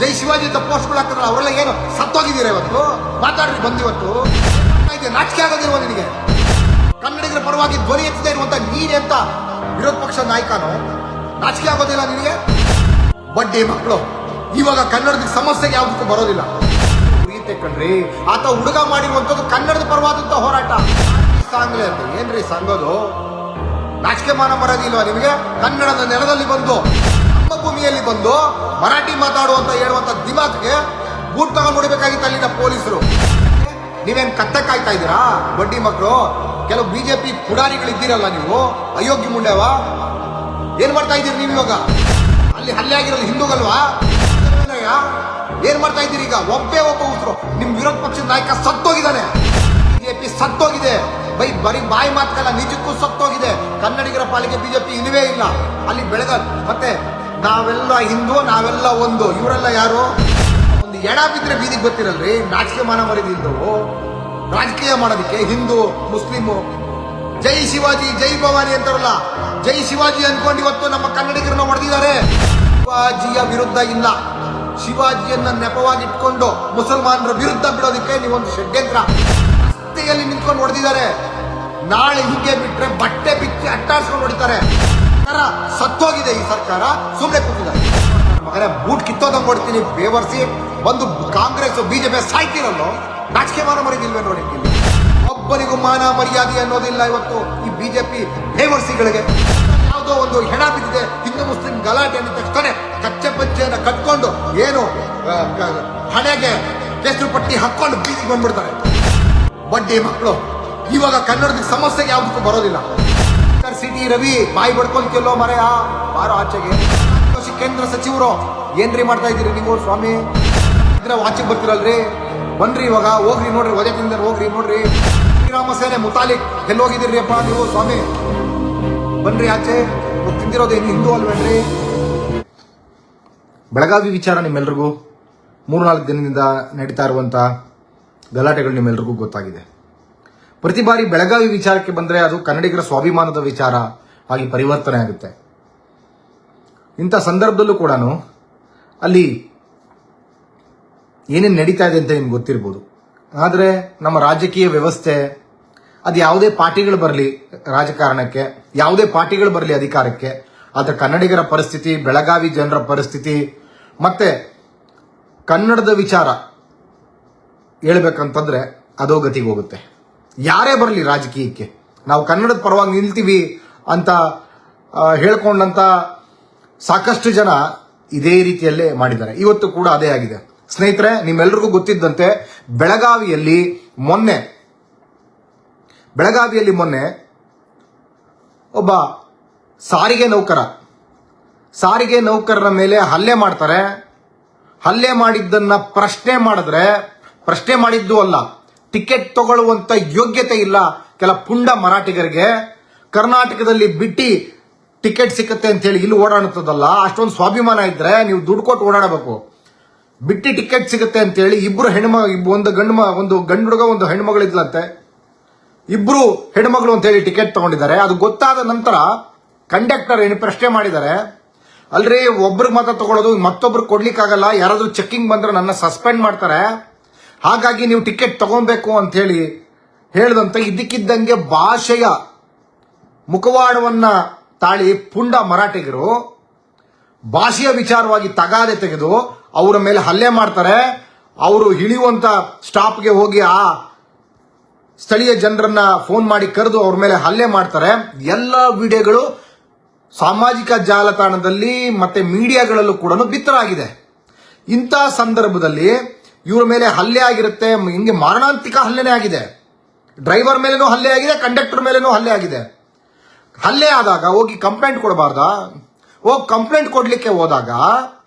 ಜೈ ಶಿವಾಜಿ ಅಂತ ಪೋಸ್ಟ್ಗಳು ಹಾಕ್ತಾರಲ್ಲ ಅವರೆಲ್ಲ ಏನು ಸತ್ತೋಗಿದ್ದೀರಾ ಇವತ್ತು? ಮಾತಾಡ್ರಿ ಬಂದಿವತ್ತು. ನಾಚಿಕೆ ಆಗೋದಿಲ್ವ ನಿನಗೆ? ಕನ್ನಡಿಗರ ಪರವಾಗಿ ಧ್ವನಿ ಎತ್ತದೇ ಇರುವಂತ ನೀನೆ ಅಂತ ವಿರೋಧ ಪಕ್ಷ ನಾಯಕನು, ನಾಚಿಕೆ ಆಗೋದಿಲ್ಲ ನಿನಗೆ? ಬಡ್ಡಿ ಮಕ್ಕಳು ಇವಾಗ ಕನ್ನಡದ ಸಮಸ್ಯೆಗೆ ಯಾವುದಕ್ಕೂ ಬರೋದಿಲ್ಲ. ಪ್ರೀತಿ ಕಣ್ರಿ, ಆತ ಹುಡುಗ ಮಾಡಿರುವಂತದ್ದು ಕನ್ನಡದ ಪರವಾದಂತ ಹೋರಾಟ. ಸಾಂಗ್ಲೆ ಅಂತ ಏನ್ರಿ ಸಂಗೋದು? ನಾಚಿಕೆ ಮಾನ ಬರೋದಿಲ್ವಾ ನಿಮಗೆ? ಕನ್ನಡದ ನೆಲದಲ್ಲಿ ಬಂದು, ನಮ್ಮ ಭೂಮಿಯಲ್ಲಿ ಬಂದು ಮರಾಠಿ ಮಾತಾಡುವಂತ ಹೇಳುವಂತ ದಿಮಾಕ್ಗೆ ಬೂಟ್ ತಗೊಂಡು ನೋಡಬೇಕಾಗಿತ್ತು ಅಲ್ಲಿನ ಪೊಲೀಸರು. ನೀವೇನ್ ಕತ್ತೆ ಕಾಯ್ತಾ ಇದ್ದೀರಾ ಬಡ್ಡಿ ಮಕ್ಕಳು? ಕೆಲವು ಬಿಜೆಪಿ ಪುಡಾರಿಗಳಿದ್ದೀರಲ್ಲ ನೀವು, ಅಯೋಗ್ಯ ಮುಂಡೆವ, ಏನ್ ಮಾಡ್ತಾ ಇದ್ದೀರಿ ನೀವು ಇವಾಗ? ಅಲ್ಲಿ ಹಲ್ಲೆ ಆಗಿರೋದು ಹಿಂದೂಗಲ್ವಾ? ಏನ್ ಮಾಡ್ತಾ ಇದ್ದೀರಿ ಈಗ? ಒಬ್ಬ ಉಸಿರು ನಿಮ್ ವಿರೋಧ ಪಕ್ಷದ ನಾಯಕ ಸತ್ತೋಗಿದ್ದಾನೆ. ಬಿಜೆಪಿ ಸತ್ತೋಗಿದೆ. ಬರೀ ಬಾಯಿ ಮಾತಲ್ಲ, ನಿಜಕ್ಕೂ ಸತ್ತೋಗಿದೆ. ಕನ್ನಡಿಗರ ಪಾಲಿಗೆ ಬಿಜೆಪಿ ಇಲ್ಲವೇ ಇಲ್ಲ. ಅಲ್ಲಿ ಬೆಳೆದ ಮತ್ತೆ ನಾವೆಲ್ಲ ಹಿಂದೂ, ನಾವೆಲ್ಲ ಒಂದು, ಇವರೆಲ್ಲ ಯಾರು? ಒಂದು ಎಡ ಬಿದ್ರೆ ಬೀದಿಗೆ ಗೊತ್ತಿರಲ್ರಿ. ನಾಚಿಕೆ ಮಾನ ಮರಿದಿದ್ದವು ರಾಜಕೀಯ ಮಾಡೋದಕ್ಕೆ. ಹಿಂದೂ ಮುಸ್ಲಿಮು ಜೈ ಶಿವಾಜಿ ಜೈ ಭವಾನಿ ಅಂತಾರಲ್ಲ, ಜೈ ಶಿವಾಜಿ ಅನ್ಕೊಂಡು ಇವತ್ತು ನಮ್ಮ ಕನ್ನಡಿಗರನ್ನ ಹೊಡೆದಿದ್ದಾರೆ. ಶಿವಾಜಿಯ ವಿರುದ್ಧ ಇಲ್ಲ, ಶಿವಾಜಿಯನ್ನ ನೆಪವಾಗಿಟ್ಕೊಂಡು ಮುಸಲ್ಮಾನರ ವಿರುದ್ಧ ಬಿಡೋದಕ್ಕೆ ನೀವೊಂದು ಷಡ್ಯಂತ್ರ ರಸ್ತೆಯಲ್ಲಿ ನಿಂತ್ಕೊಂಡು ಹೊಡೆದಿದ್ದಾರೆ. ನಾಳೆ ಹೀಗೆ ಬಿಟ್ರೆ ಬಟ್ಟೆ ಬಿಚ್ಚಿ ಅಟ್ಟಾಡ್ಸ್ಕೊಂಡು ಹೊಡಿತಾರೆ. ಸತ್ತೋಗಿದೆ ಈ ಸರ್ಕಾರ, ಸುಮ್ಮನೆ ಕೂತಿದ್ದಾರೆ. ಮಗನೇ ಬೂಟ್ ಕಿತ್ತೋದಂಗ್ ಕೊಡ್ತೀನಿ ಬೇವರ್ಸಿ. ಒಂದು ಕಾಂಗ್ರೆಸ್ ಬಿಜೆಪಿ ಸಾಯ್ತಿರಲ್ಲೋ, ನಾಚಿಕೆ ಮಾನ ಮರ್ಯಾದಿಲ್ವೇ ನೋಡಿ. ಒಬ್ಬನಿಗೂ ಮಾನ ಮರ್ಯಾದೆ ಅನ್ನೋದಿಲ್ಲ ಇವತ್ತು ಈ ಬಿಜೆಪಿ ಬೇವರ್ಸಿಗಳಿಗೆ. ಯಾವುದೋ ಒಂದು ಹೆಣ ಬಿದ್ದಿದೆ, ಹಿಂದೂ ಮುಸ್ಲಿಂ ಗಲಾಟೆ ಅಂದ ತಕ್ಷಣ ಕಚ್ಚೆ ಪಂಚೆಯನ್ನು ಕಟ್ಕೊಂಡು ಏನು ಹಣೆಗೆ ಕೇಸರಿ ಪಟ್ಟಿ ಹಾಕೊಂಡು ಬೀದಿಗೆ ಬಂದ್ಬಿಡ್ತಾರೆ ಬಡ್ಡಿ ಮಕ್ಕಳು. ಇವಾಗ ಕನ್ನಡದ ಸಮಸ್ಯೆಗೆ ಯಾವುದಕ್ಕೂ ಬರೋದಿಲ್ಲ. ಸಿಟಿ ರವಿ ಬಾಯಿ ಬಡ್ಕೊಂಡು ಕೆಲೋ ಮರೆಯ ಬಾರೋ ಆಚೆಗೆ. ಕೇಂದ್ರ ಸಚಿವರು ಏನ್ರಿ ಮಾಡ್ತಾ ಇದ್ದೀರಿ ನೀವು ಸ್ವಾಮಿ? ಇದ್ರೆ ಆಚೆಗೆ ಬರ್ತಿರಲ್ರಿ, ಬನ್ರಿ ಇವಾಗ ಹೋಗ್ರಿ ನೋಡ್ರಿ, ವಜದಿಂದ ಹೋಗ್ರಿ ನೋಡ್ರಿ. ಶ್ರೀರಾಮ ಸೇನೆ ಮುತಾಲಿಕ್ ಎಲ್ಲಿ ಹೋಗಿದ್ದೀರಿ ಅಪ್ಪ ನೀವು ಸ್ವಾಮಿ? ಬನ್ರಿ ಆಚೆ. ತಿಂದಿರೋದೇನು ಹಿಂದೂ ಅಲ್ವೇನ್ರಿ? ಬೆಳಗಾವಿ ವಿಚಾರ ನಿಮ್ಮೆಲ್ರಿಗೂ 3-4 ದಿನದಿಂದ ನಡೀತಾ ಇರುವಂತ ಗಲಾಟೆಗಳು ನಿಮ್ಮೆಲ್ರಿಗೂ ಗೊತ್ತಾಗಿದೆ. ಪ್ರತಿ ಬಾರಿ ಬೆಳಗಾವಿ ವಿಚಾರಕ್ಕೆ ಬಂದ್ರೆ ಅದು ಕನ್ನಡಿಗರ ಸ್ವಾಭಿಮಾನದ ವಿಚಾರ ಆಗಿ ಪರಿವರ್ತನೆ ಆಗುತ್ತೆ. ಇಂಥ ಸಂದರ್ಭದಲ್ಲೂ ಕೂಡ ಅಲ್ಲಿ ಏನೇನು ನಡೀತಾ ಇದೆ ಅಂತ ನಿಮ್ಗೆ ಗೊತ್ತಿರ್ಬೋದು. ಆದರೆ ನಮ್ಮ ರಾಜಕೀಯ ವ್ಯವಸ್ಥೆ ಅದು ಯಾವುದೇ ಪಾರ್ಟಿಗಳು ಬರಲಿ ರಾಜಕಾರಣಕ್ಕೆ, ಯಾವುದೇ ಪಾರ್ಟಿಗಳು ಬರಲಿ ಅಧಿಕಾರಕ್ಕೆ, ಆದರೆ ಕನ್ನಡಿಗರ ಪರಿಸ್ಥಿತಿ, ಬೆಳಗಾವಿ ಜನರ ಪರಿಸ್ಥಿತಿ ಮತ್ತೆ ಕನ್ನಡದ ವಿಚಾರ ಹೇಳ್ಬೇಕಂತಂದ್ರೆ ಅದೋ ಗತಿಗೆ ಹೋಗುತ್ತೆ. ಯಾರೇ ಬರಲಿ ರಾಜಕೀಯಕ್ಕೆ, ನಾವು ಕನ್ನಡದ ಪರವಾಗಿ ನಿಲ್ತೀವಿ ಅಂತ ಹೇಳ್ಕೊಂಡಂತ ಸಾಕಷ್ಟು ಜನ ಇದೇ ರೀತಿಯಲ್ಲೇ ಮಾಡಿದ್ದಾರೆ. ಇವತ್ತು ಕೂಡ ಅದೇ ಆಗಿದೆ. ಸ್ನೇಹಿತರೆ, ನಿಮ್ಮೆಲ್ರಿಗೂ ಗೊತ್ತಿದ್ದಂತೆ ಬೆಳಗಾವಿಯಲ್ಲಿ ಮೊನ್ನೆ ಒಬ್ಬ ಸಾರಿಗೆ ನೌಕರರ ಮೇಲೆ ಹಲ್ಲೆ ಮಾಡ್ತಾರೆ. ಹಲ್ಲೆ ಮಾಡಿದ್ದನ್ನ ಪ್ರಶ್ನೆ ಮಾಡಿದ್ದು ಅಲ್ಲ, ಟಿಕೆಟ್ ತಗೊಳ್ಳುವಂತ ಯೋಗ್ಯತೆ ಇಲ್ಲ ಕೆಲ ಪುಂಡ ಮರಾಠಿಗರಿಗೆ. ಕರ್ನಾಟಕದಲ್ಲಿ ಬಿಟ್ಟಿ ಟಿಕೆಟ್ ಸಿಕ್ಕತ್ತೆ ಅಂತ ಹೇಳಿ ಇಲ್ಲಿ ಓಡಾಡುತ್ತದಲ್ಲ, ಅಷ್ಟೊಂದು ಸ್ವಾಭಿಮಾನ ಇದ್ರೆ ನೀವು ದುಡ್ಡು ಕೊಟ್ಟು ಓಡಾಡಬೇಕು. ಬಿಟ್ಟಿ ಟಿಕೆಟ್ ಸಿಗುತ್ತೆ ಅಂತ ಹೇಳಿ ಒಂದು ಗಂಡು ಹುಡುಗ ಒಂದು ಹೆಣ್ಮಗಳು ಇದ್ಲಂತೆ, ಇಬ್ರು ಹೆಣ್ಮಗಳು ಅಂತ ಹೇಳಿ ಟಿಕೆಟ್ ತಗೊಂಡಿದ್ದಾರೆ. ಅದು ಗೊತ್ತಾದ ನಂತರ ಕಂಡಕ್ಟರ್ ಏನು ಪ್ರಶ್ನೆ ಮಾಡಿದ್ದಾರೆ, ಅಲ್ರಿ ಒಬ್ರಿಗೆ ಮಾತ್ರ ತಗೊಳ್ಳೋದು, ಮತ್ತೊಬ್ರಿಗೆ ಕೊಡ್ಲಿಕ್ಕಾಗಲ್ಲ, ಯಾರಾದ್ರೂ ಚೆಕಿಂಗ್ ಬಂದ್ರೆ ನನ್ನ ಸಸ್ಪೆಂಡ್ ಮಾಡ್ತಾರೆ, ಹಾಗಾಗಿ ನೀವು ಟಿಕೆಟ್ ತಗೊಬೇಕು ಅಂತ ಹೇಳಿ ಹೇಳಿದಂತೆ ಇದ್ದಕ್ಕಿದ್ದಂಗೆ ಭಾಷೆಯ ಮುಖವಾಡವನ್ನ ತಾಳಿ ಪುಂಡ ಮರಾಠಿಗರು ಭಾಷೆಯ ವಿಚಾರವಾಗಿ ತಗಾದೆ ತೆಗೆದು ಅವರ ಮೇಲೆ ಹಲ್ಲೆ ಮಾಡ್ತಾರೆ. ಅವರು ಇಳಿಯುವಂತ ಸ್ಟಾಪ್ಗೆ ಹೋಗಿ ಆ ಸ್ಥಳೀಯ ಜನರನ್ನ ಫೋನ್ ಮಾಡಿ ಕರೆದು ಅವ್ರ ಮೇಲೆ ಹಲ್ಲೆ ಮಾಡ್ತಾರೆ. ಎಲ್ಲ ವಿಡಿಯೋಗಳು ಸಾಮಾಜಿಕ ಜಾಲತಾಣದಲ್ಲಿ ಮತ್ತೆ ಮೀಡಿಯಾಗಳಲ್ಲೂ ಕೂಡ ಬಿತ್ತರಾಗಿದೆ. ಇಂಥ ಸಂದರ್ಭದಲ್ಲಿ ಇವರ ಮೇಲೆ ಹಲ್ಲೆ ಆಗಿರುತ್ತೆ. ಹಿಂಗೆ ಮಾರಣಾಂತಿಕ ಹಲ್ಲೆನೇ ಆಗಿದೆ. ಡ್ರೈವರ್ ಮೇಲೇನೂ ಹಲ್ಲೆ ಆಗಿದೆ, ಕಂಡಕ್ಟರ್ ಮೇಲೇನೂ ಹಲ್ಲೆ ಆಗಿದೆ. ಹಲ್ಲೆ ಆದಾಗ ಹೋಗಿ ಕಂಪ್ಲೇಂಟ್ ಕೊಡಬಾರ್ದಾ? ಕಂಪ್ಲೇಂಟ್ ಕೊಡ್ಲಿಕ್ಕೆ ಹೋದಾಗ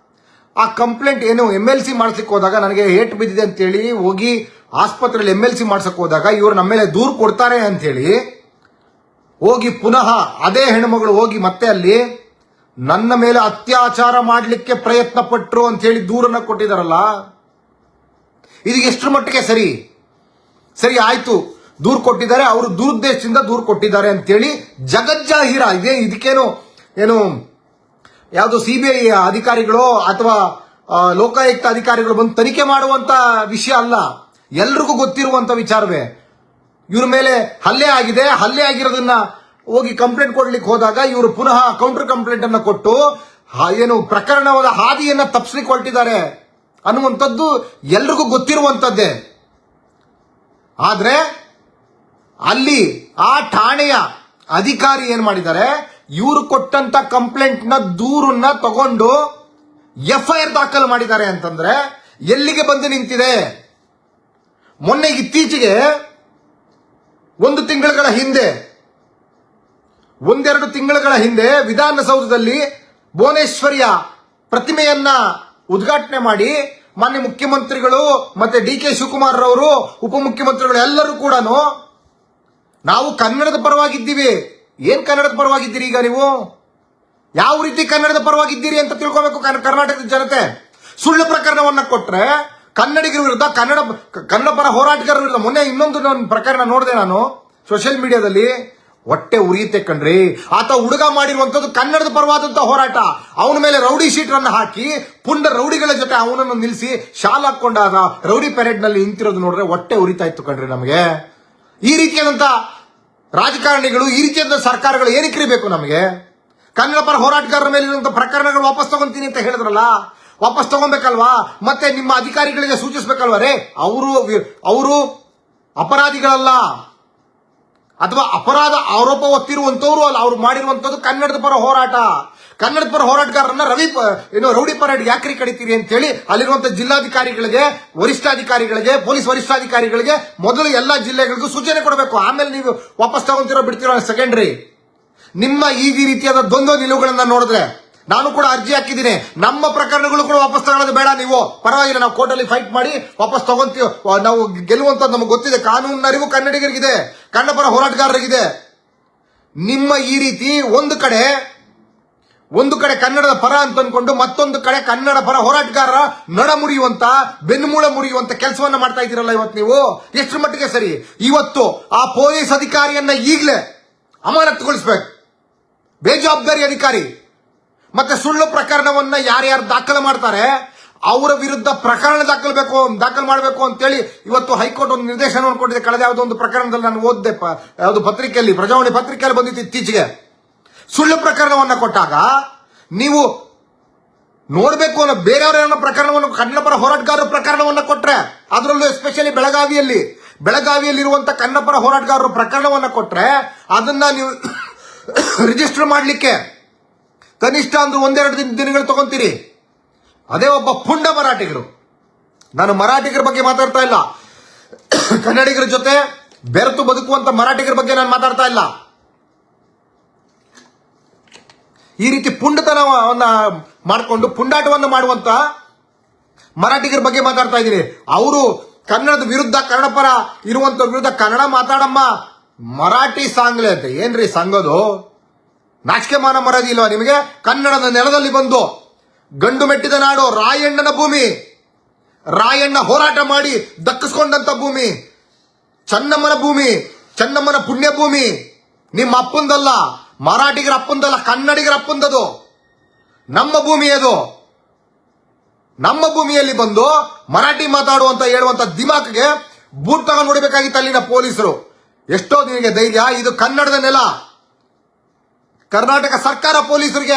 ಆ ಕಂಪ್ಲೇಂಟ್ ಏನು MLC ಮಾಡ್ಲಿಕ್ಕೆ ಹೋದಾಗ ನನಗೆ ಏಟು ಬಿದ್ದಿದೆ ಅಂತೇಳಿ ಹೋಗಿ ಆಸ್ಪತ್ರೆಯಲ್ಲಿ MLC ಮಾಡ್ಸಕ್ ಹೋದಾಗ ಇವರು ನಮ್ಮ ಮೇಲೆ ದೂರು ಕೊಡ್ತಾರೆ ಅಂತೇಳಿ ಹೋಗಿ ಪುನಃ ಅದೇ ಹೆಣ್ಮಗಳು ಹೋಗಿ ಮತ್ತೆ ಅಲ್ಲಿ ನನ್ನ ಮೇಲೆ ಅತ್ಯಾಚಾರ ಮಾಡಲಿಕ್ಕೆ ಪ್ರಯತ್ನ ಪಟ್ಟರು ಅಂತ ಹೇಳಿ ದೂರನ್ನ ಕೊಟ್ಟಿದಾರಲ್ಲ, ಇದು ಎಷ್ಟರ ಮಟ್ಟಿಗೆ ಸರಿ ಆಯ್ತು. ದೂರು ಕೊಟ್ಟಿದ್ದಾರೆ, ಅವರು ದುರುದ್ದೇಶದಿಂದ ದೂರು ಕೊಟ್ಟಿದ್ದಾರೆ ಅಂತೇಳಿ ಜಗಜ್ಜಾಹೀರ ಇದೆ. ಇದಕ್ಕೇನು ಯಾವುದು CBI ಅಧಿಕಾರಿಗಳು ಅಥವಾ ಲೋಕಾಯುಕ್ತ ಅಧಿಕಾರಿಗಳು ಬಂದು ತನಿಖೆ ಮಾಡುವಂತ ವಿಷಯ ಅಲ್ಲ, ಎಲ್ರಿಗೂ ಗೊತ್ತಿರುವಂತ ವಿಚಾರವೇ. ಇವ್ರ ಮೇಲೆ ಹಲ್ಲೆ ಆಗಿದೆ, ಹಲ್ಲೆ ಆಗಿರೋದನ್ನ ಹೋಗಿ ಕಂಪ್ಲೇಂಟ್ ಕೊಡ್ಲಿಕ್ಕೆ ಹೋದಾಗ ಇವರು ಪುನಃ ಕೌಂಟರ್ ಕಂಪ್ಲೇಂಟ್ ಅನ್ನ ಕೊಟ್ಟು ಏನು ಪ್ರಕರಣವಾದ ಹಾದಿಯನ್ನ ತಪ್ಪಿಸ್ಲಿಕ್ಕೆ ಹೊರಟಿದ್ದಾರೆ ಅನ್ನುವಂಥದ್ದು ಎಲ್ರಿಗೂ ಗೊತ್ತಿರುವಂತದ್ದೇ. ಆದ್ರೆ ಅಲ್ಲಿ ಆ ಠಾಣೆಯ ಅಧಿಕಾರಿ ಏನ್ ಮಾಡಿದ್ದಾರೆ, ಇವರು ಕೊಟ್ಟಂತ ಕಂಪ್ಲೇಂಟ್ ನ ದೂರನ್ನ ತಗೊಂಡು FIR ದಾಖಲು ಮಾಡಿದ್ದಾರೆ ಅಂತಂದ್ರೆ ಎಲ್ಲಿಗೆ ಬಂದು ನಿಂತಿದೆ. ಮೊನ್ನೆ ಇತ್ತೀಚೆಗೆ ಒಂದೆರಡು ತಿಂಗಳುಗಳ ಹಿಂದೆ ವಿಧಾನಸೌಧದಲ್ಲಿ ಭುವನೇಶ್ವರಿಯ ಪ್ರತಿಮೆಯನ್ನ ಉದ್ಘಾಟನೆ ಮಾಡಿ ಮಾನ್ಯ ಮುಖ್ಯಮಂತ್ರಿಗಳು ಮತ್ತೆ DK ಶಿವಕುಮಾರ್ ಅವರು, ಉಪಮುಖ್ಯಮಂತ್ರಿಗಳು ಎಲ್ಲರೂ ಕೂಡ ನಾವು ಕನ್ನಡದ ಪರವಾಗಿದ್ದೀವಿ. ಏನ್ ಕನ್ನಡದ ಪರವಾಗಿದ್ದೀರಿ ಈಗ ನೀವು? ಯಾವ ರೀತಿ ಕನ್ನಡದ ಪರವಾಗಿದ್ದೀರಿ ಅಂತ ತಿಳ್ಕೋಬೇಕು ಕರ್ನಾಟಕದ ಜನತೆ. ಸುಳ್ಳು ಪ್ರಕರಣವನ್ನ ಕೊಟ್ರೆ ಕನ್ನಡಿಗರ ವಿರುದ್ಧ, ಕನ್ನಡ ಪರ ಹೋರಾಟಗಾರರ ವಿರುದ್ಧ. ಮೊನ್ನೆ ಇನ್ನೊಂದು ಪ್ರಕರಣ ನೋಡಿದೆ ನಾನು ಸೋಷಿಯಲ್ ಮೀಡಿಯಾದಲ್ಲಿ, ಹೊಟ್ಟೆ ಉರಿಯುತ್ತೆ ಕಣ್ರಿ. ಆತ ಹುಡುಗ ಮಾಡಿರುವಂತದ್ದು ಕನ್ನಡದ ಪರವಾದಂತ ಹೋರಾಟ. ಅವನ ಮೇಲೆ ರೌಡಿ ಶೀಟ್ ಅನ್ನು ಹಾಕಿ ಪುಂಡ ರೌಡಿಗಳ ಜೊತೆ ಅವನನ್ನು ನಿಲ್ಲಿಸಿ ಶಾಲ್ ಹಾಕೊಂಡ ರೌಡಿ ಪೆರೇಡ್ ನಲ್ಲಿ ನಿಂತಿರೋದು ನೋಡ್ರೆ ಹೊಟ್ಟೆ ಉರಿತಾ ಇತ್ತು ಕಣ್ರಿ ನಮಗೆ. ಈ ರೀತಿಯಾದಂತ ರಾಜಕಾರಣಿಗಳು, ಈ ರೀತಿಯಾದ ಸರ್ಕಾರಗಳು ಏನಕ್ಕೆ ಬೇಕು ನಮಗೆ? ಕನ್ನಡ ಪರ ಹೋರಾಟಗಾರರ ಮೇಲೆ ಇರುವಂತಹ ಪ್ರಕರಣಗಳು ವಾಪಸ್ ತಗೊಂತೀನಿ ಅಂತ ಹೇಳಿದ್ರಲ್ಲ, ವಾಪಸ್ ತಗೊಬೇಕಲ್ವಾ? ಮತ್ತೆ ನಿಮ್ಮ ಅಧಿಕಾರಿಗಳಿಗೆ ಸೂಚಿಸಬೇಕಲ್ವಾ? ರೇ, ಅವರು ಅಪರಾಧಿಗಳಲ್ಲ, ಅಥವಾ ಅಪರಾಧ ಆರೋಪ ಹೊತ್ತಿರುವಂತವ್ರು ಅಲ್ಲ. ಅವ್ರು ಮಾಡಿರುವಂತದ್ದು ಕನ್ನಡದ ಪರ ಹೋರಾಟ. ಕನ್ನಡದ ಪರ ಹೋರಾಟಗಾರರನ್ನ ರೌಡಿ ಪರೇಡ್ ಯಾಕ್ರಿ ಕಡಿತೀರಿ ಅಂತ ಹೇಳಿ ಅಲ್ಲಿರುವಂತಹ ಜಿಲ್ಲಾಧಿಕಾರಿಗಳಿಗೆ, ವರಿಷ್ಠಾಧಿಕಾರಿಗಳಿಗೆ, ಪೊಲೀಸ್ ವರಿಷ್ಠಾಧಿಕಾರಿಗಳಿಗೆ ಮೊದಲು ಎಲ್ಲಾ ಜಿಲ್ಲೆಗಳಿಗೂ ಸೂಚನೆ ಕೊಡಬೇಕು. ಆಮೇಲೆ ನೀವು ವಾಪಸ್ ತಗೊಂತಿರೋ ಬಿಡ್ತಿರೋ ಸೆಕೆಂಡ್ರಿ. ನಿಮ್ಮ ಈ ರೀತಿಯಾದ ದ್ವಂದ್ವ ನಿಲುವುಗಳನ್ನ ನೋಡಿದ್ರೆ ನಾನು ಕೂಡ ಅರ್ಜಿ ಹಾಕಿದ್ದೀನಿ. ನಮ್ಮ ಪ್ರಕರಣಗಳು ಕೂಡ ವಾಪಸ್ ತಗೊಳ್ಳೋದು ಬೇಡ, ನೀವು ಪರವಾಗಿಲ್ಲ, ನಾವು ಕೋರ್ಟಲ್ಲಿ ಫೈಟ್ ಮಾಡಿ ವಾಪಸ್ ತಗೊಂತೀವಿ, ನಾವು ಗೆಲ್ಲುವಂತ ನಮಗೆ ಗೊತ್ತಿದೆ. ಕಾನೂನಿನ ಅರಿವು ಕನ್ನಡಿಗರಿಗಿದೆ, ಕನ್ನಡ ಪರ ಹೋರಾಟಗಾರರಿಗಿದೆ. ನಿಮ್ಮ ಈ ರೀತಿ ಒಂದು ಕಡೆ ಕನ್ನಡದ ಪರ ಅಂತ ಅನ್ಕೊಂಡು ಮತ್ತೊಂದು ಕಡೆ ಕನ್ನಡ ಪರ ಹೋರಾಟಗಾರರ ನಡ ಮುರಿಯುವಂತ, ಬೆನ್ನುಮೂಳ ಮುರಿಯುವಂತ ಕೆಲಸವನ್ನ ಮಾಡ್ತಾ ಇದ್ದೀರಲ್ಲ ಇವತ್ತು ನೀವು. ಎಷ್ಟು ಮಟ್ಟಿಗೆ ಸರಿ? ಇವತ್ತು ಆ ಪೊಲೀಸ್ ಅಧಿಕಾರಿಯನ್ನ ಈಗಲೇ ಅಮಾನತುಗೊಳಿಸಬೇಕು, ಬೇಜವಾಬ್ದಾರಿ ಅಧಿಕಾರಿ. ಮತ್ತೆ ಸುಳ್ಳು ಪ್ರಕರಣವನ್ನ ಯಾರ್ಯಾರು ದಾಖಲು ಮಾಡ್ತಾರೆ ಅವರ ವಿರುದ್ಧ ಪ್ರಕರಣ ದಾಖಲು ಮಾಡಬೇಕು ಅಂತೇಳಿ ಇವತ್ತು ಹೈಕೋರ್ಟ್ ಒಂದು ನಿರ್ದೇಶನವನ್ನು ಕೊಟ್ಟಿದೆ. ಕಳೆದ ಯಾವುದೋ ಒಂದು ಪ್ರಕರಣದಲ್ಲಿ ನಾನು ಓದಿದೆ, ಯಾವುದು ಪತ್ರಿಕೆಯಲ್ಲಿ, ಪ್ರಜಾವಾಣಿ ಪತ್ರಿಕೆಯಲ್ಲಿ ಬಂದಿತ್ತು ಇತ್ತೀಚೆಗೆ. ಸುಳ್ಳು ಪ್ರಕರಣವನ್ನ ಕೊಟ್ಟಾಗ ನೀವು ನೋಡಬೇಕು ಅನ್ನೋ ಬೇರೆಯವರ ಪ್ರಕರಣವನ್ನು, ಕನ್ನಡ ಪರ ಹೋರಾಟಗಾರರ ಪ್ರಕರಣವನ್ನ ಕೊಟ್ರೆ, ಅದರಲ್ಲೂ ಎಸ್ಪೆಷಲಿ ಬೆಳಗಾವಿಯಲ್ಲಿರುವಂತ ಕನ್ನಡ ಪರ ಹೋರಾಟಗಾರರ ಪ್ರಕರಣವನ್ನ ಕೊಟ್ರೆ ಅದನ್ನ ನೀವು ರಿಜಿಸ್ಟರ್ ಮಾಡಲಿಕ್ಕೆ ಕನಿಷ್ಠ ಅಂದ್ರೆ ಒಂದೆರಡು ದಿನಗಳು ತಗೊಂತೀರಿ. ಅದೇ ಒಬ್ಬ ಪುಂಡ ಮರಾಠಿಗರು, ನಾನು ಮರಾಠಿಗರ ಬಗ್ಗೆ ಮಾತಾಡ್ತಾ ಇಲ್ಲ, ಕನ್ನಡಿಗರ ಜೊತೆ ಬೆರೆತು ಬದುಕುವಂತ ಮರಾಠಿಗರ ಬಗ್ಗೆ ನಾನು ಮಾತಾಡ್ತಾ ಇಲ್ಲ. ಈ ರೀತಿ ಪುಂಡತನವನ್ನ ಮಾಡಿಕೊಂಡು ಪುಂಡಾಟವನ್ನು ಮಾಡುವಂತ ಮರಾಠಿಗರ ಬಗ್ಗೆ ಮಾತಾಡ್ತಾ ಇದ್ದೀನಿ. ಅವರು ಕನ್ನಡದ ವಿರುದ್ಧ, ಕನ್ನಡ ಪರ ಇರುವಂತ ವಿರುದ್ಧ ಕನ್ನಡ ಮಾತಾಡಮ್ಮ, ಮರಾಠಿ ಸಾಂಗ್ಲೆ ಅಂತ. ಏನ್ರಿ ಸಂಘದು? ನಾಚಿಕೆ ಮಾನ ಮರದಿ ಇಲ್ವಾ ನಿಮಗೆ? ಕನ್ನಡದ ನೆಲದಲ್ಲಿ ಬಂದು ಗಂಡು ಮೆಟ್ಟಿದ ನಾಡು, ರಾಯಣ್ಣನ ಭೂಮಿ, ರಾಯಣ್ಣ ಹೋರಾಟ ಮಾಡಿ ದಕ್ಕಿಸ್ಕೊಂಡಂತ ಭೂಮಿ, ಚೆನ್ನಮ್ಮನ ಭೂಮಿ, ಚೆನ್ನಮ್ಮನ ಪುಣ್ಯ ಭೂಮಿ. ನಿಮ್ಮ ಅಪ್ಪಂದಲ್ಲ, ಮರಾಠಿಗರ ಅಪ್ಪಂದಲ್ಲ, ಕನ್ನಡಿಗರ ಅಪ್ಪಂದದು. ನಮ್ಮ ಭೂಮಿ ಅದು. ನಮ್ಮ ಭೂಮಿಯಲ್ಲಿ ಬಂದು ಮರಾಠಿ ಮಾತಾಡುವಂತ ಹೇಳುವಂತ ದಿಮಾಕ್ಗೆ ಬೂಟ್ ತಗೊಂಡು ನೋಡಬೇಕಾಗಿತ್ತು ಅಲ್ಲಿನ ಪೊಲೀಸರು. ಎಷ್ಟೋ ನಿಮಗೆ ಧೈರ್ಯ? ಇದು ಕನ್ನಡದ ನೆಲ. ಕರ್ನಾಟಕ ಸರ್ಕಾರ ಪೊಲೀಸರಿಗೆ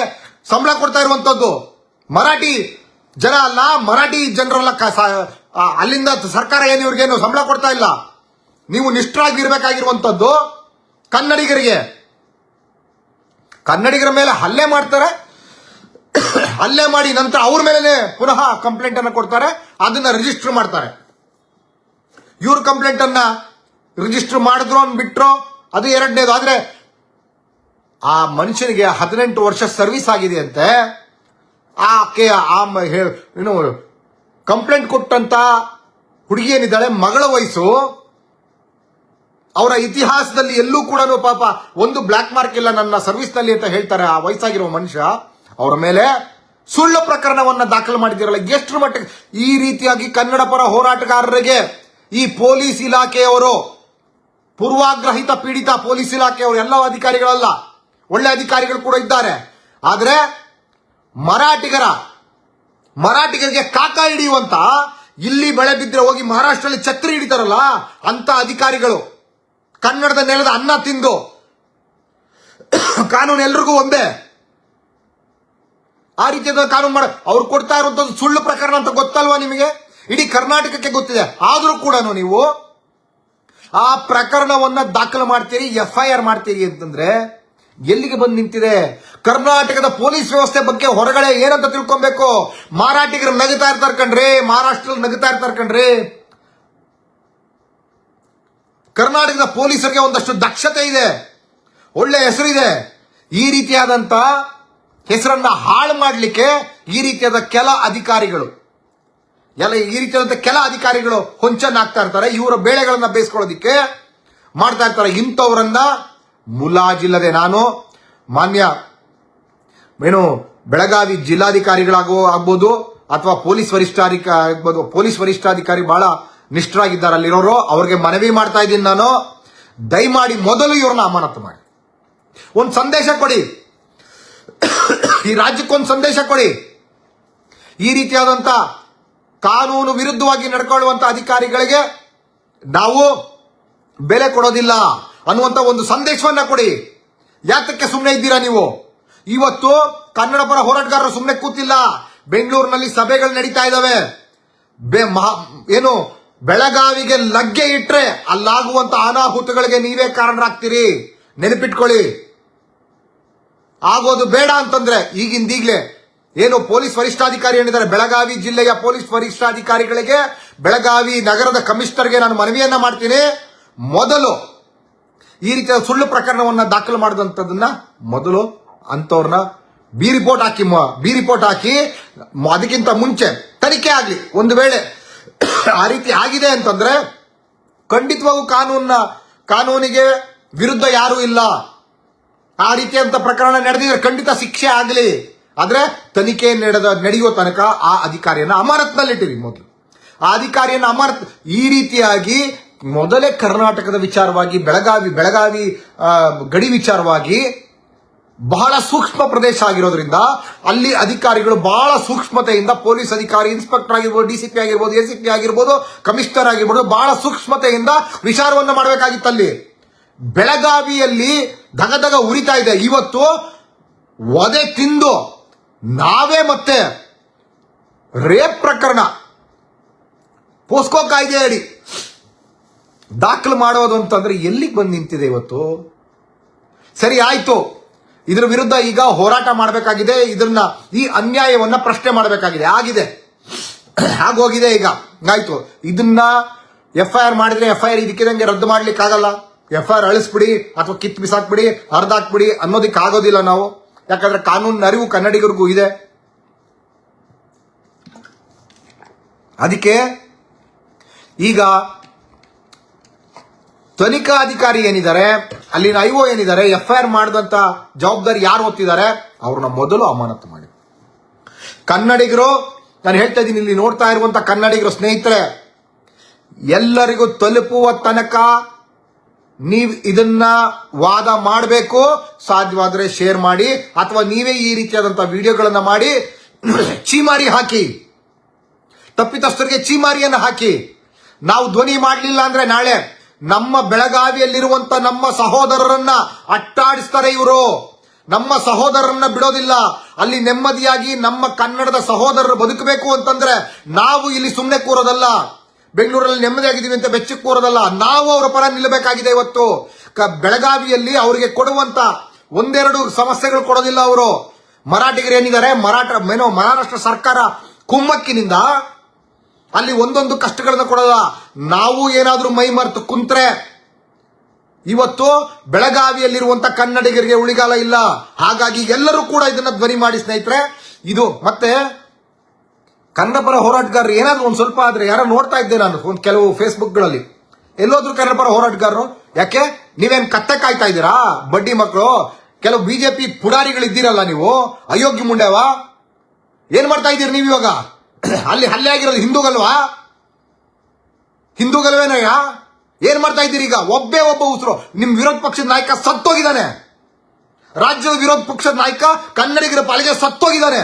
ಸಂಬಳ ಕೊಡ್ತಾ ಇರುವಂತದ್ದು. ಮರಾಠಿ ಜನ ಅಲ್ಲ, ಮರಾಠಿ ಜನರಲ್ಲ. ಅಲ್ಲಿಂದ ಸರ್ಕಾರ ಏನು ಇವ್ರಿಗೇನು ಸಂಬಳ ಕೊಡ್ತಾ ಇಲ್ಲ. ನೀವು ನಿಷ್ಠರಾಗಿರ್ಬೇಕಾಗಿರುವಂತದ್ದು ಕನ್ನಡಿಗರಿಗೆ. ಕನ್ನಡಿಗರ ಮೇಲೆ ಹಲ್ಲೆ ಮಾಡ್ತಾರೆ, ಹಲ್ಲೆ ಮಾಡಿ ನಂತರ ಅವ್ರ ಮೇಲೆ ಪುನಃ ಕಂಪ್ಲೇಂಟ್ ಅನ್ನ ಕೊಡ್ತಾರೆ, ಅದನ್ನ ರಿಜಿಸ್ಟರ್ ಮಾಡ್ತಾರೆ. ಇವ್ರ ಕಂಪ್ಲೇಂಟ್ ಅನ್ನ ರಿಜಿಸ್ಟರ್ ಮಾಡಿದ್ರು ಬಿಟ್ರು, ಅದು ಎರಡನೇದು. ಆದ್ರೆ ಆ ಮನುಷ್ಯನಿಗೆ 18 ವರ್ಷ ಸರ್ವಿಸ್ ಆಗಿದೆ ಅಂತೆ. ಕಂಪ್ಲೇಂಟ್ ಕೊಟ್ಟಂತ ಹುಡುಗಿ ಏನಿದ್ದಾಳೆ, ಮಗಳ ವಯಸ್ಸು, ಅವರ ಇತಿಹಾಸದಲ್ಲಿ ಎಲ್ಲೂ ಕೂಡ ಪಾಪ ಒಂದು ಬ್ಲಾಕ್ ಮಾರ್ಕ್ ಇಲ್ಲ ನನ್ನ ಸರ್ವಿಸ್ ನಲ್ಲಿ ಅಂತ ಹೇಳ್ತಾರೆ ಆ ವಯಸ್ಸಾಗಿರುವ ಮನುಷ್ಯ. ಅವರ ಮೇಲೆ ಸುಳ್ಳು ಪ್ರಕರಣವನ್ನ ದಾಖಲು ಮಾಡಿದಿರಲ್ಲ. ಎಷ್ಟರ ಮಟ್ಟಿಗೆ ಈ ರೀತಿಯಾಗಿ ಕನ್ನಡ ಪರ ಹೋರಾಟಗಾರರಿಗೆ ಈ ಪೊಲೀಸ್ ಇಲಾಖೆಯವರು, ಪೂರ್ವಾಗ್ರಹಿತ ಪೀಡಿತ ಪೊಲೀಸ್ ಇಲಾಖೆಯವರು, ಎಲ್ಲ ಅಧಿಕಾರಿಗಳಲ್ಲ, ಒಳ್ಳೆ ಅಧಿಕಾರಿಗಳು ಕೂಡ ಇದ್ದಾರೆ. ಆದ್ರೆ ಮರಾಠಿಗರ ಮರಾಠಿಗರಿಗೆ ಕಾಕ ಹಿಡಿಯುವಂತ, ಇಲ್ಲಿ ಬೆಳೆ ಬಿದ್ದರೆ ಹೋಗಿ ಮಹಾರಾಷ್ಟ್ರದಲ್ಲಿ ಛತ್ರಿ ಹಿಡಿತಾರಲ್ಲ ಅಂತ ಅಧಿಕಾರಿಗಳು, ಕನ್ನಡದ ನೆಲದ ಅನ್ನ ತಿಂದು ಕಾನೂನು ಎಲ್ರಿಗೂ ಒಂದೇ, ಆ ರೀತಿಯಾದ ಕಾನೂನು ಅವ್ರು ಕೊಡ್ತಾ ಇರುವಂತದ್ದು ಸುಳ್ಳು ಪ್ರಕರಣ ಅಂತ ಗೊತ್ತಲ್ವಾ ನಿಮಗೆ? ಇಡೀ ಕರ್ನಾಟಕಕ್ಕೆ ಗೊತ್ತಿದೆ. ಆದ್ರೂ ಕೂಡ ನೀವು ಆ ಪ್ರಕರಣವನ್ನ ದಾಖಲು ಮಾಡ್ತೀರಿ, FIR ಮಾಡ್ತೀರಿ ಅಂತಂದ್ರೆ ಎಲ್ಲಿಗೆ ಬಂದು ನಿಂತಿದೆ? ಕರ್ನಾಟಕದ ಪೊಲೀಸ್ ವ್ಯವಸ್ಥೆ ಬಗ್ಗೆ ಹೊರಗಡೆ ಏನಂತ ತಿಳ್ಕೊಬೇಕು? ಮರಾಠಿಗರು ನಗುತ್ತಾ ಇರ್ತಾರೆ ಕಣ್ರಿ, ಮಹಾರಾಷ್ಟ್ರದಲ್ಲಿ ನಗುತ್ತಾ ಇರ್ತಾರೆ ಕಣ್ರಿ. ಕರ್ನಾಟಕದ ಪೊಲೀಸರಿಗೆ ಒಂದಷ್ಟು ದಕ್ಷತೆ ಇದೆ, ಒಳ್ಳೆ ಹೆಸರಿದೆ. ಈ ರೀತಿಯಾದಂತ ಹೆಸರನ್ನ ಹಾಳು ಮಾಡಲಿಕ್ಕೆ ಈ ರೀತಿಯಾದ ಕೆಲ ಅಧಿಕಾರಿಗಳು ಹೊಂಚನ್ನಾಗ್ತಾ ಇರ್ತಾರೆ. ಇವರ ಬೇಳೆಗಳನ್ನ ಬೇಯಿಸ್ಕೊಳ್ಳೋದಿಕ್ಕೆ ಮಾಡ್ತಾ ಇರ್ತಾರೆ. ಇಂಥವರನ್ನ ಮುಲಾಜಿಲ್ಲದೆ ನಾನು ಮಾನ್ಯ ಬೆಳಗಾವಿ ಜಿಲ್ಲಾಧಿಕಾರಿಗಳಾಗ್ಬೋದು ಅಥವಾ ಪೊಲೀಸ್ ವರಿಷ್ಠಾಧಿಕಾರಿ ಬಹಳ ನಿಷ್ಠರಾಗಿದ್ದಾರೆ ಅಲ್ಲಿರೋರು, ಅವ್ರಿಗೆ ಮನವಿ ಮಾಡ್ತಾ ಇದ್ದೀನಿ ನಾನು, ದಯಮಾಡಿ ಮೊದಲು ಇವ್ರನ್ನ ಅಮಾನತು ಮಾಡಿ ಒಂದು ಸಂದೇಶ ಕೊಡಿ, ಈ ರಾಜ್ಯಕ್ಕೊಂದು ಸಂದೇಶ ಕೊಡಿ. ಈ ರೀತಿಯಾದಂತ ಕಾನೂನು ವಿರುದ್ಧವಾಗಿ ನಡ್ಕೊಳ್ಳುವಂತ ಅಧಿಕಾರಿಗಳಿಗೆ ನಾವು ಬೆಲೆ ಕೊಡೋದಿಲ್ಲ ಅನ್ನುವಂತ ಒಂದು ಸಂದೇಶವನ್ನ ಕೊಡಿ. ಯಾತಕ್ಕೆ ಸುಮ್ಮನೆ ಇದ್ದೀರಾ ನೀವು? ಇವತ್ತು ಕನ್ನಡ ಪರ ಹೋರಾಟಗಾರರು ಸುಮ್ಮನೆ ಕೂತಿಲ್ಲ. ಬೆಂಗಳೂರಿನಲ್ಲಿ ಸಭೆಗಳು ನಡೀತಾ ಇದಾವೆ. ಬೆಳಗಾವಿಗೆ ಲಗ್ಗೆ ಇಟ್ರೆ ಅಲ್ಲಾಗುವಂತ ಅನಾಹುತಗಳಿಗೆ ನೀವೇ ಕಾರಣರಾಗ್ತೀರಿ, ನೆನಪಿಟ್ಕೊಳ್ಳಿ. ಆಗೋದು ಬೇಡ ಅಂತಂದ್ರೆ ಈಗಿಂದೀಗ್ಲೇ ಪೊಲೀಸ್ ವರಿಷ್ಠಾಧಿಕಾರಿ ಏನಿದ್ದಾರೆ, ಬೆಳಗಾವಿ ಜಿಲ್ಲೆಯ ಪೊಲೀಸ್ ವರಿಷ್ಠಾಧಿಕಾರಿಗಳಿಗೆ, ಬೆಳಗಾವಿ ನಗರದ ಕಮಿಷನರ್ಗೆ ನಾನು ಮನವಿಯನ್ನ ಮಾಡ್ತೀನಿ. ಮೊದಲು ಈ ರೀತಿಯ ಸುಳ್ಳು ಪ್ರಕರಣವನ್ನ ದಾಖಲು ಮಾಡಿದಂಥದನ್ನ ಮೊದಲು ಅಂತವ್ರನ್ನ ಬಿ ರಿಪೋರ್ಟ್ ಹಾಕಿ ಅದಕ್ಕಿಂತ ಮುಂಚೆ ತನಿಖೆ ಆಗ್ಲಿ. ಒಂದು ವೇಳೆ ಆ ರೀತಿ ಆಗಿದೆ ಅಂತಂದ್ರೆ ಖಂಡಿತವಾಗೂ ಕಾನೂನಿಗೆ ವಿರುದ್ಧ ಯಾರೂ ಇಲ್ಲ. ಆ ರೀತಿಯಂತ ಪ್ರಕರಣ ನಡೆದಿದ್ರೆ ಖಂಡಿತ ಶಿಕ್ಷೆ ಆಗಲಿ. ಆದ್ರೆ ತನಿಖೆ ನಡೆಯುವ ತನಕ ಆ ಅಧಿಕಾರಿಯನ್ನ ಅಮಾನತ್ನಲ್ಲಿಟ್ಟಿರಿ. ಮೊದಲು ಆ ಅಧಿಕಾರಿಯನ್ನ ಈ ರೀತಿಯಾಗಿ ಮೊದಲೇ ಕರ್ನಾಟಕದ ವಿಚಾರವಾಗಿ ಬೆಳಗಾವಿ ಗಡಿ ವಿಚಾರವಾಗಿ ಬಹಳ ಸೂಕ್ಷ್ಮ ಪ್ರದೇಶ ಆಗಿರೋದ್ರಿಂದ ಅಲ್ಲಿ ಅಧಿಕಾರಿಗಳು ಬಹಳ ಸೂಕ್ಷ್ಮತೆಯಿಂದ, ಪೊಲೀಸ್ ಅಧಿಕಾರಿ, ಇನ್ಸ್ಪೆಕ್ಟರ್ ಆಗಿರ್ಬೋದು, DCP ಆಗಿರ್ಬೋದು, ACP ಆಗಿರ್ಬೋದು, ಕಮಿಷನರ್ ಆಗಿರ್ಬೋದು, ಬಹಳ ಸೂಕ್ಷ್ಮತೆಯಿಂದ ವಿಚಾರವನ್ನು ಮಾಡಬೇಕಾಗಿತ್ತು. ಅಲ್ಲಿ ಬೆಳಗಾವಿಯಲ್ಲಿ ದಗದಗ ಉರಿತಾ ಇದೆ. ಇವತ್ತು ಒದೆ ತಿಂದು ನಾವೇ ಮತ್ತೆ ರೇಪ್ ಪ್ರಕರಣ ಪೋಸ್ಕೋ ಕಾಯ್ದೆ ಅಡಿ ದಾಖಲು ಮಾಡೋದು ಅಂತಂದ್ರೆ ಎಲ್ಲಿಗೆ ಬಂದು ನಿಂತಿದೆ ಇವತ್ತು? ಸರಿ ಆಯ್ತು, ಇದ್ರ ವಿರುದ್ಧ ಈಗ ಹೋರಾಟ ಮಾಡಬೇಕಾಗಿದೆ, ಈ ಅನ್ಯಾಯವನ್ನ ಪ್ರಶ್ನೆ ಮಾಡಬೇಕಾಗಿದೆ. ಆಗೋಗಿದೆ. ಈಗ ಆಯ್ತು, ಇದನ್ನ FIR ಮಾಡಿದ್ರೆ FIR ಇದಕ್ಕಿದಂಗೆ ರದ್ದು ಮಾಡ್ಲಿಕ್ಕೆ ಆಗಲ್ಲ. FIR ಅಳಿಸ್ಬಿಡಿ ಅಥವಾ ಕಿತ್ ಬಿಸಾಕ್ಬಿಡಿ, ಹರಿದಾಕ್ಬಿಡಿ ಅನ್ನೋದಕ್ಕೆ ಆಗೋದಿಲ್ಲ ನಾವು. ಯಾಕಂದ್ರೆ ಕಾನೂನಿನ ಅರಿವು ಕನ್ನಡಿಗರಿಗೂ ಇದೆ. ಅದಕ್ಕೆ ಈಗ ತನಿಖಾ ಅಧಿಕಾರಿ ಏನಿದ್ದಾರೆ, ಅಲ್ಲಿನ IO ಏನಿದ್ದಾರೆ, FIR ಮಾಡಿದಂತ ಜವಾಬ್ದಾರಿ ಯಾರು ಹೊತ್ತಿದ್ದಾರೆ, ಅವ್ರನ್ನ ಮೊದಲು ಅಮಾನತು ಮಾಡಿ. ಕನ್ನಡಿಗರು, ನಾನು ಹೇಳ್ತಾ ಇದ್ದೀನಿ, ಇಲ್ಲಿ ನೋಡ್ತಾ ಇರುವಂತ ಕನ್ನಡಿಗರು ಸ್ನೇಹಿತರೆ, ಎಲ್ಲರಿಗೂ ತಲುಪುವ ತನಕ ನೀವು ಇದನ್ನ ವಾದ ಮಾಡಬೇಕು. ಸಾಧ್ಯವಾದ್ರೆ ಶೇರ್ ಮಾಡಿ ಅಥವಾ ನೀವೇ ಈ ರೀತಿಯಾದಂತ ವಿಡಿಯೋಗಳನ್ನ ಮಾಡಿ ಚೀಮಾರಿ ಹಾಕಿ, ತಪ್ಪಿತಸ್ಥರಿಗೆ ಚೀಮಾರಿಯನ್ನು ಹಾಕಿ. ನಾವು ಧ್ವನಿ ಮಾಡಲಿಲ್ಲ ಅಂದ್ರೆ ನಾಳೆ ನಮ್ಮ ಬೆಳಗಾವಿಯಲ್ಲಿರುವಂತ ನಮ್ಮ ಸಹೋದರರನ್ನ ಅಟ್ಟಾಡಿಸ್ತಾರೆ ಇವರು. ನಮ್ಮ ಸಹೋದರರನ್ನ ಬಿಡೋದಿಲ್ಲ. ಅಲ್ಲಿ ನೆಮ್ಮದಿಯಾಗಿ ನಮ್ಮ ಕನ್ನಡದ ಸಹೋದರರು ಬದುಕಬೇಕು ಅಂತಂದ್ರೆ ನಾವು ಇಲ್ಲಿ ಸುಮ್ಮನೆ ಕೂರೋದಲ್ಲ, ಬೆಂಗಳೂರಲ್ಲಿ ನೆಮ್ಮದಿಯಾಗಿದ್ದೀವಿ ಅಂತ ಬೆಚ್ಚಕ್ಕೆ ಕೂರೋದಲ್ಲ, ನಾವು ಅವರ ಪರ ನಿಲ್ಲಬೇಕಾಗಿದೆ. ಇವತ್ತು ಬೆಳಗಾವಿಯಲ್ಲಿ ಅವರಿಗೆ ಕೊಡುವಂತ ಒಂದೆರಡು ಸಮಸ್ಯೆಗಳು ಕೊಡೋದಿಲ್ಲ ಅವರು. ಮರಾಠಿಗರು ಏನಿದ್ದಾರೆ, ಮಹಾರಾಷ್ಟ್ರ ಸರ್ಕಾರ ಕುಮ್ಮಕ್ಕಿನಿಂದ ಅಲ್ಲಿ ಒಂದೊಂದು ಕಷ್ಟಗಳನ್ನ ಕೊಡೋದ. ನಾವು ಏನಾದ್ರೂ ಮೈ ಮರೆತು ಕುಂತ್ರೆ ಇವತ್ತು ಬೆಳಗಾವಿಯಲ್ಲಿರುವಂತ ಕನ್ನಡಿಗರಿಗೆ ಉಳಿಗಾಲ ಇಲ್ಲ. ಹಾಗಾಗಿ ಎಲ್ಲರೂ ಕೂಡ ಇದನ್ನ ಧ್ವನಿ ಮಾಡಿ ಸ್ನೇಹಿತರೆ. ಇದು ಮತ್ತೆ ಕನ್ನಡ ಪರ ಹೋರಾಟಗಾರರು ಏನಾದ್ರು ಒಂದ್ ಸ್ವಲ್ಪ ಆದ್ರೆ, ಯಾರೋ ನೋಡ್ತಾ ಇದ್ದೆ ನಾನು ಕೆಲವು ಫೇಸ್ಬುಕ್ಗಳಲ್ಲಿ, ಎಲ್ಲೋದ್ರು ಕನ್ನಡ ಪರ ಹೋರಾಟಗಾರರು. ಯಾಕೆ ನೀವೇನ್ ಕತ್ತೆ ಕಾಯ್ತಾ ಇದ್ದೀರಾ ಬಡ್ಡಿ ಮಕ್ಕಳು? ಕೆಲವು ಬಿಜೆಪಿ ಪುಡಾರಿಗಳು ಇದ್ದೀರಲ್ಲ ನೀವು, ಅಯೋಗ್ಯ ಮುಂಡೆವಾ, ಏನ್ ಮಾಡ್ತಾ ಇದ್ದೀರಿ ನೀವು ಇವಾಗ? ಅಲ್ಲಿ ಹಲ್ಲೆ ಆಗಿರೋದು ಹಿಂದೂಗಲ್ವೇನಯ್ಯ? ಏನ್ ಮಾಡ್ತಾ ಇದ್ದೀರಿ ಈಗ? ಒಬ್ಬ ಉಸಿರು ನಿಮ್ ವಿರೋಧ ಪಕ್ಷದ ನಾಯಕ ಸತ್ತೋಗಿದ್ದಾನೆ. ರಾಜ್ಯದ ವಿರೋಧ ಪಕ್ಷದ ನಾಯಕ ಕನ್ನಡಿಗರ ಪಾಲಿಗೆ ಸತ್ತೋಗಿದ್ದಾನೆ.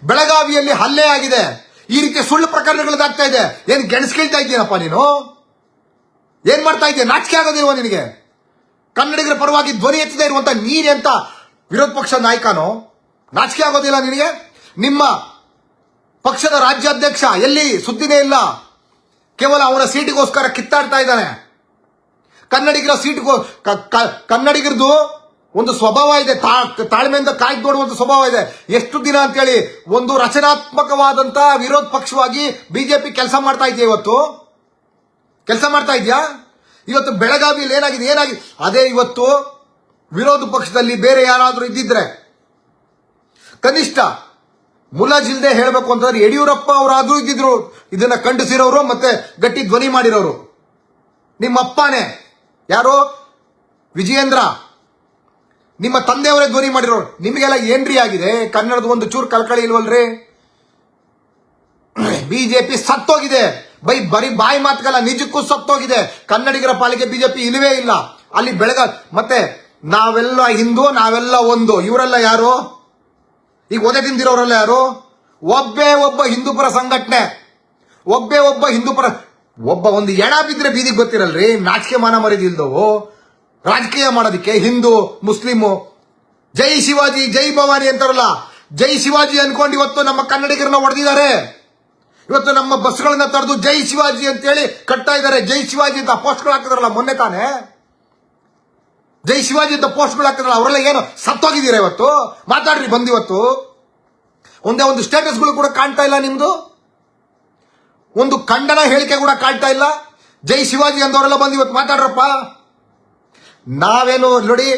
ಬೆಳಗಾವಿಯಲ್ಲಿ ಹಲ್ಲೆ ಆಗಿದೆ, ಈ ರೀತಿ ಸುಳ್ಳು ಪ್ರಕರಣಗಳಾಗ್ತಾ ಇದೆ. ಏನ್ ಗೆಣಸ್ಕೇಳ್ತಾ ಇದ್ದೀನಪ್ಪ ನೀನು? ಏನ್ ಮಾಡ್ತಾ ಇದ್ದೀಯ? ನಾಚಿಕೆ ಆಗೋದಿಲ್ವ ನಿನಗೆ? ಕನ್ನಡಿಗರ ಪರವಾಗಿ ಧ್ವನಿ ಎತ್ತದೇ ಇರುವಂತ ನೀನೆಂತ ವಿರೋಧ ಪಕ್ಷ ನಾಯಕನೋ? ನಾಚಿಕೆ ಆಗೋದಿಲ್ಲ ನಿನಗೆ? ನಿಮ್ಮ ಪಕ್ಷದ ರಾಜ್ಯಾಧ್ಯಕ್ಷ ಎಲ್ಲಿ ಸುದ್ದಿನೇ ಇಲ್ಲ, ಕೇವಲ ಅವನ ಸೀಟಿಗೋಸ್ಕರ ಕಿತ್ತಾಡ್ತಾ ಇದ್ದಾನೆ. ಕನ್ನಡಿಗರ ಕನ್ನಡಿಗರದು ಒಂದು ಸ್ವಭಾವ ಇದೆ, ತಾಳ್ಮೆಯಿಂದ ಕಾಯ್ದು ನೋಡುವಂತ ಸ್ವಭಾವ ಇದೆ. ಎಷ್ಟು ದಿನ ಅಂತೇಳಿ ಒಂದು ರಚನಾತ್ಮಕವಾದಂತ ವಿರೋಧ ಪಕ್ಷವಾಗಿ ಬಿಜೆಪಿ ಕೆಲಸ ಮಾಡ್ತಾ ಇದೆಯಾ? ಇವತ್ತು ಕೆಲಸ ಮಾಡ್ತಾ ಇದೆಯಾ? ಇವತ್ತು ಬೆಳಗಾವಿಯಲ್ಲಿ ಏನಾಗಿದೆ? ಅದೇ ಇವತ್ತು ವಿರೋಧ ಪಕ್ಷದಲ್ಲಿ ಬೇರೆ ಯಾರಾದ್ರೂ ಇದ್ದಿದ್ರೆ, ಕನಿಷ್ಠ ಮುಲಾಜಿಲ್ದೆ ಹೇಳಬೇಕು ಅಂತಂದ್ರೆ ಯಡಿಯೂರಪ್ಪ ಅವರಾದ್ರೂ ಇದ್ದಿದ್ರು, ಇದನ್ನ ಖಂಡಿಸಿರೋರು ಮತ್ತೆ ಗಟ್ಟಿ ಧ್ವನಿ ಮಾಡಿರೋರು. ನಿಮ್ಮ ಅಪ್ಪನೇ ಯಾರು? ವಿಜಯೇಂದ್ರ, ನಿಮ್ಮ ತಂದೆಯವರೇ ಧ್ವನಿ ಮಾಡಿರೋರು. ನಿಮಗೆಲ್ಲ ಏನ್ರಿ ಆಗಿದೆ? ಕನ್ನಡದ ಒಂದು ಚೂರು ಕಳ್ಕಳಿ ಇಲ್ವಲ್ರಿ? ಬಿಜೆಪಿ ಸತ್ತೋಗಿದೆ. ಬರೀ ಬಾಯಿ ಮಾತುಗಲ್ಲ, ನಿಜಕ್ಕೂ ಸತ್ತೋಗಿದೆ. ಕನ್ನಡಿಗರ ಪಾಲಿಗೆ ಬಿಜೆಪಿ ಇಲ್ಲವೇ ಇಲ್ಲ. ಅಲ್ಲಿ ಮತ್ತೆ ನಾವೆಲ್ಲ ಹಿಂದೂ, ನಾವೆಲ್ಲ ಒಂದು, ಇವರೆಲ್ಲ ಯಾರು? ಈಗ ಒದೆ ತಿಂದಿರೋರೆಲ್ಲ ಯಾರು? ಒಬ್ಬ ಹಿಂದೂಪರ ಸಂಘಟನೆ, ಒಬ್ಬ ಹಿಂದೂಪರ ಒಂದು ಎಣ ಬಿದ್ರೆ ಬೀದಿಗೆ ಗೊತ್ತಿರಲ್ರಿ. ನಾಚಿಕೆ ಮಾನ ಮರಿದಿಲ್ದವು ರಾಜಕೀಯ ಮಾಡೋದಕ್ಕೆ. ಹಿಂದೂ ಮುಸ್ಲಿಮು ಜೈ ಶಿವಾಜಿ ಜೈ ಭವಾನಿ ಅಂತಾರಲ್ಲ, ಜೈ ಶಿವಾಜಿ ಅನ್ಕೊಂಡು ಇವತ್ತು ನಮ್ಮ ಕನ್ನಡಿಗರನ್ನ ಹೊಡೆದಿದ್ದಾರೆ. ಇವತ್ತು ನಮ್ಮ ಬಸ್ಗಳನ್ನ ತಡೆದು ಜೈ ಶಿವಾಜಿ ಅಂತೇಳಿ ಕಟ್ತಾ ಇದ್ದಾರೆ. ಜೈ ಶಿವಾಜಿ ಅಂತ ಪೋಸ್ಟ್ಗಳು ಹಾಕಿದ್ರಲ್ಲ ಮೊನ್ನೆ ತಾನೇ, ಜೈ ಶಿವಾಜಿ ಅಂತ ಪೋಸ್ಟ್ಗಳು ಹಾಕಿದ್ರಲ್ಲ, ಅವರೆಲ್ಲ ಏನು ಸತ್ತೋಗಿದ್ದೀರಾ? ಇವತ್ತು ಮಾತಾಡ್ರಿ ಬಂದಿವತ್ತು. ಒಂದೇ ಒಂದು ಸ್ಟೇಟಸ್ಗಳು ಕೂಡ ಕಾಣ್ತಾ ಇಲ್ಲ ನಿಮ್ದು, ಒಂದು ಖಂಡನ ಹೇಳಿಕೆ ಕೂಡ ಕಾಣ್ತಾ ಇಲ್ಲ. ಜೈ ಶಿವಾಜಿ ಅಂದವರೆಲ್ಲ ಬಂದು ಇವತ್ತು ಮಾತಾಡ್ರಪ್ಪ. ನಾವೇನು ನೋಡಿ,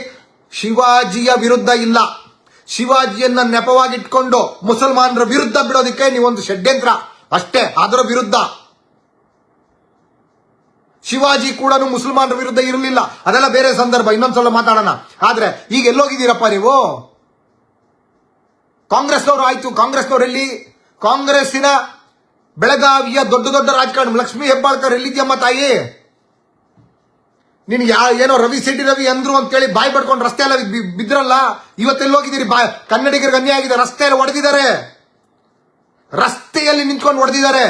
ಶಿವಾಜಿಯ ವಿರುದ್ಧ ಇಲ್ಲ, ಶಿವಾಜಿಯನ್ನ ನೆಪವಾಗಿಟ್ಕೊಂಡು ಮುಸಲ್ಮಾನರ ವಿರುದ್ಧ ಬಿಡೋದಕ್ಕೆ ನೀವೊಂದು ಷಡ್ಯಂತ್ರ ಅಷ್ಟೇ, ಅದರ ವಿರುದ್ಧ. ಶಿವಾಜಿ ಕೂಡ ಮುಸಲ್ಮಾನರ ವಿರುದ್ಧ ಇರಲಿಲ್ಲ, ಅದೆಲ್ಲ ಬೇರೆ ಸಂದರ್ಭ, ಇನ್ನೊಂದ್ಸಲ ಮಾತಾಡೋಣ. ಆದ್ರೆ ಈಗ ಎಲ್ಲೋಗಿದ್ದೀರಪ್ಪ ನೀವು? ಕಾಂಗ್ರೆಸ್ನವರು ಆಯ್ತು, ಕಾಂಗ್ರೆಸ್ನವರೆಲ್ಲಿ? ಕಾಂಗ್ರೆಸ್ಸಿನ ಬೆಳಗಾವಿಯ ದೊಡ್ಡ ರಾಜಕಾರಣ ಲಕ್ಷ್ಮೀ ಹೆಬ್ಬಾಳ್ಕರ್ ಎಲ್ಲಿದ್ಯಮ್ಮ ತಾಯಿ? ನಿನ್ಗೆ ಏನೋ ರವಿ ಅಂದ್ರು ಅಂತೇಳಿ ಬಾಯಿ ಪಡ್ಕೊಂಡು ರಸ್ತೆ ಎಲ್ಲ ಬಿದ್ರಲ್ಲ, ಇವತ್ತೆಲ್ಲೋಗಿದ್ದೀರಿ? ಕನ್ನಡಿಗರಿಗೆ ಅನ್ಯಾಯ ಆಗಿದೆ, ರಸ್ತೆ ಎಲ್ಲ ಹೊಡೆದಿದ್ದಾರೆ, ರಸ್ತೆಯಲ್ಲಿ ನಿಂತ್ಕೊಂಡು ಹೊಡೆದಿದ್ದಾರೆ.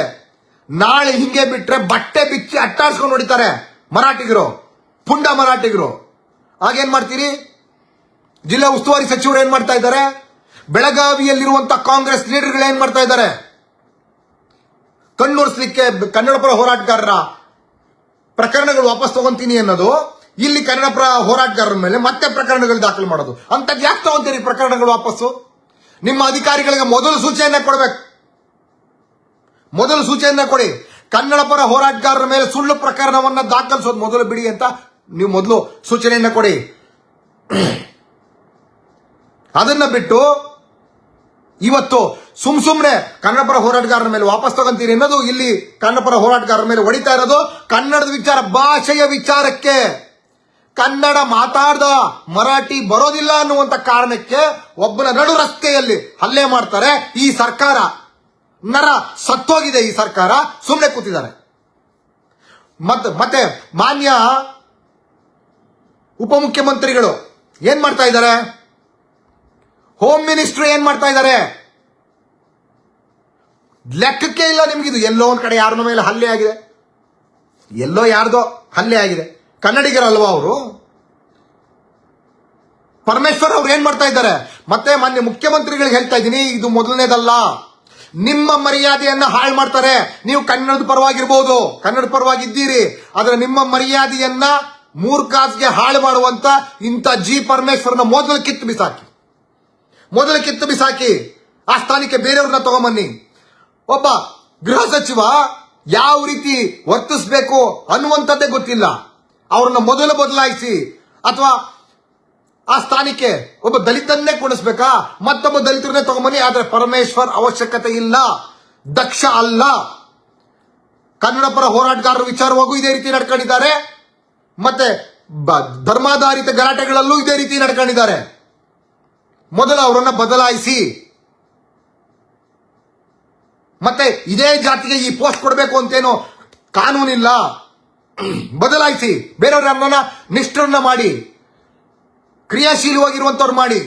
ನಾಳೆ ಹಿಂಗೆ ಬಿಟ್ರೆ ಬಟ್ಟೆ ಬಿಚ್ಚಿ ಅಟ್ಟಾಡ್ಸ್ಕೊಂಡು ಹೊಡಿತಾರೆ ಮರಾಠಿಗರು, ಪುಂಡ ಮರಾಠಿಗರು. ಆಗೇನ್ ಮಾಡ್ತೀರಿ? ಜಿಲ್ಲಾ ಉಸ್ತುವಾರಿ ಸಚಿವರು ಏನ್ ಮಾಡ್ತಾ ಇದ್ದಾರೆ? ಬೆಳಗಾವಿಯಲ್ಲಿರುವಂತ ಕಾಂಗ್ರೆಸ್ ಲೀಡರ್ಗಳು ಏನ್ ಮಾಡ್ತಾ ಇದ್ದಾರೆ? ಕಣ್ಣೊರೆಸ್ಲಿಕ್ಕೆ ಕನ್ನಡ ಪರ ಹೋರಾಟಗಾರರ ಪ್ರಕರಣಗಳು ವಾಪಸ್ ತಗೊಂತೀನಿ ಅನ್ನೋದು, ಇಲ್ಲಿ ಕನ್ನಡ ಪರ ಹೋರಾಟಗಾರರ ಮೇಲೆ ಮತ್ತೆ ಪ್ರಕರಣಗಳು ದಾಖಲು ಮಾಡೋದು. ಅಂತದ್ ಯಾಕೆ ತಗೊಂತೀರಿ ಪ್ರಕರಣಗಳು ವಾಪಸ್ಸು? ನಿಮ್ಮ ಅಧಿಕಾರಿಗಳಿಗೆ ಮೊದಲು ಸೂಚನೆಯನ್ನ ಕೊಡಬೇಕು, ಮೊದಲು ಸೂಚನೆಯನ್ನ ಕೊಡಿ. ಕನ್ನಡ ಪರ ಹೋರಾಟಗಾರರ ಮೇಲೆ ಸುಳ್ಳು ಪ್ರಕರಣವನ್ನ ದಾಖಲಿಸೋದು ಮೊದಲು ಬಿಡಿ ಅಂತ ನೀವು ಮೊದಲು ಸೂಚನೆಯನ್ನ ಕೊಡಿ. ಅದನ್ನ ಬಿಟ್ಟು ಇವತ್ತು ಸುಮ್ನೆ ಕನ್ನಡ ಪರ ಹೋರಾಟಗಾರರ ಮೇಲೆ ವಾಪಸ್ ತಗೊಂತೀರಿ ಅನ್ನೋದು, ಇಲ್ಲಿ ಕನ್ನಡ ಪರ ಹೋರಾಟಗಾರರ ಮೇಲೆ ಹೊಡಿತಾ ಇರೋದು ಕನ್ನಡದ ವಿಚಾರ, ಭಾಷೆಯ ವಿಚಾರಕ್ಕೆ. ಕನ್ನಡ ಮಾತಾಡ್ದ ಮರಾಠಿ ಬರೋದಿಲ್ಲ ಅನ್ನುವಂತ ಕಾರಣಕ್ಕೆ ಒಬ್ಬನ ನಡು ರಸ್ತೆಯಲ್ಲಿ ಹಲ್ಲೆ ಮಾಡ್ತಾರೆ. ಈ ಸರ್ಕಾರ ನರ ಸತ್ತೋಗಿದೆ, ಈ ಸರ್ಕಾರ ಸುಮ್ಮನೆ ಕೂತಿದ್ದಾರೆ. ಮತ್ತೆ ಮಾನ್ಯ ಉಪಮುಖ್ಯಮಂತ್ರಿಗಳು ಏನ್ ಮಾಡ್ತಾ ಇದ್ದಾರೆ? ಹೋಮ್ ಮಿನಿಸ್ಟರ್ ಏನ್ ಮಾಡ್ತಾ ಇದ್ದಾರೆ? ಲೆಕ್ಕಕ್ಕೆ ಇಲ್ಲ ನಿಮ್ಗಿದು. ಎಲ್ಲೋ ಒಂದ್ ಕಡೆ ಯಾರ ಮೇಲೆ ಹಲ್ಲೆ ಆಗಿದೆ, ಎಲ್ಲೋ ಯಾರ್ದೋ ಹಲ್ಲೆ ಆಗಿದೆ. ಕನ್ನಡಿಗರಲ್ವಾ ಅವರು? ಪರಮೇಶ್ವರ್ ಅವ್ರು ಏನ್ ಮಾಡ್ತಾ ಇದ್ದಾರೆ? ಮತ್ತೆ ಮಾನ್ಯ ಮುಖ್ಯಮಂತ್ರಿಗಳಿಗೆ ಹೇಳ್ತಾ ಇದ್ದೀನಿ, ಇದು ಮೊದಲನೇದಲ್ಲ. ನಿಮ್ಮ ಮರ್ಯಾದೆಯನ್ನ ಹಾಳು ಮಾಡ್ತಾರೆ. ನೀವು ಕನ್ನಡದ ಪರವಾಗಿರ್ಬೋದು, ಕನ್ನಡ ಪರವಾಗಿದ್ದೀರಿ, ಆದ್ರೆ ನಿಮ್ಮ ಮರ್ಯಾದೆಯನ್ನ ಮೂರ್ಖಾಸ್ಗೆ ಹಾಳು ಮಾಡುವಂತ ಇಂಥ ಜಿ ಪರಮೇಶ್ವರನ ಮೊದಲು ಕಿತ್ತು ಬಿಸಾಕಿ ಆ ಸ್ಥಾನಕ್ಕೆ ಬೇರೆಯವ್ರನ್ನ ತಗೊಂಬನ್ನಿ. ಒಬ್ಬ ಗೃಹ ಸಚಿವ ಯಾವ ರೀತಿ ವರ್ತಿಸಬೇಕು ಅನ್ನುವಂಥದ್ದೇ ಗೊತ್ತಿಲ್ಲ. ಅವ್ರನ್ನ ಮೊದಲು ಬದಲಾಯಿಸಿ, ಅಥವಾ ಆ ಸ್ಥಾನಕ್ಕೆ ಒಬ್ಬ ದಲಿತನ್ನೇ ಕೊಡಿಸ್ಬೇಕಾ? ಮತ್ತೊಬ್ಬ ದಲಿತರನ್ನೇ ತಗೊಂಬನ್ನಿ. ಆದ್ರೆ ಪರಮೇಶ್ವರ್ ಅವಶ್ಯಕತೆ ಇಲ್ಲ, ದಕ್ಷ ಅಲ್ಲ. ಕನ್ನಡ ಪರ ಹೋರಾಟಗಾರರ ವಿಚಾರವಾಗೂ ಇದೇ ರೀತಿ ನಡ್ಕೊಂಡಿದ್ದಾರೆ, ಮತ್ತೆ ಧರ್ಮಾಧಾರಿತ ಗಲಾಟೆಗಳಲ್ಲೂ ಇದೇ ರೀತಿ ನಡ್ಕೊಂಡಿದ್ದಾರೆ. ಮೊದಲು ಅವರನ್ನ ಬದಲಾಯಿಸಿ. ಮತ್ತೆ ಇದೇ ಜಾತಿಗೆ ಈ ಪೋಸ್ಟ್ ಕೊಡಬೇಕು ಅಂತೇನೋ ಕಾನೂನಿಲ್ಲ, ಬದಲಾಯಿಸಿ. ಬೇರೆಯವ್ರನ್ನ ನಿಷ್ಠರನ್ನ ಮಾಡಿ, ಕ್ರಿಯಾಶೀಲವಾಗಿರುವಂತವ್ರು ಮಾಡಿ.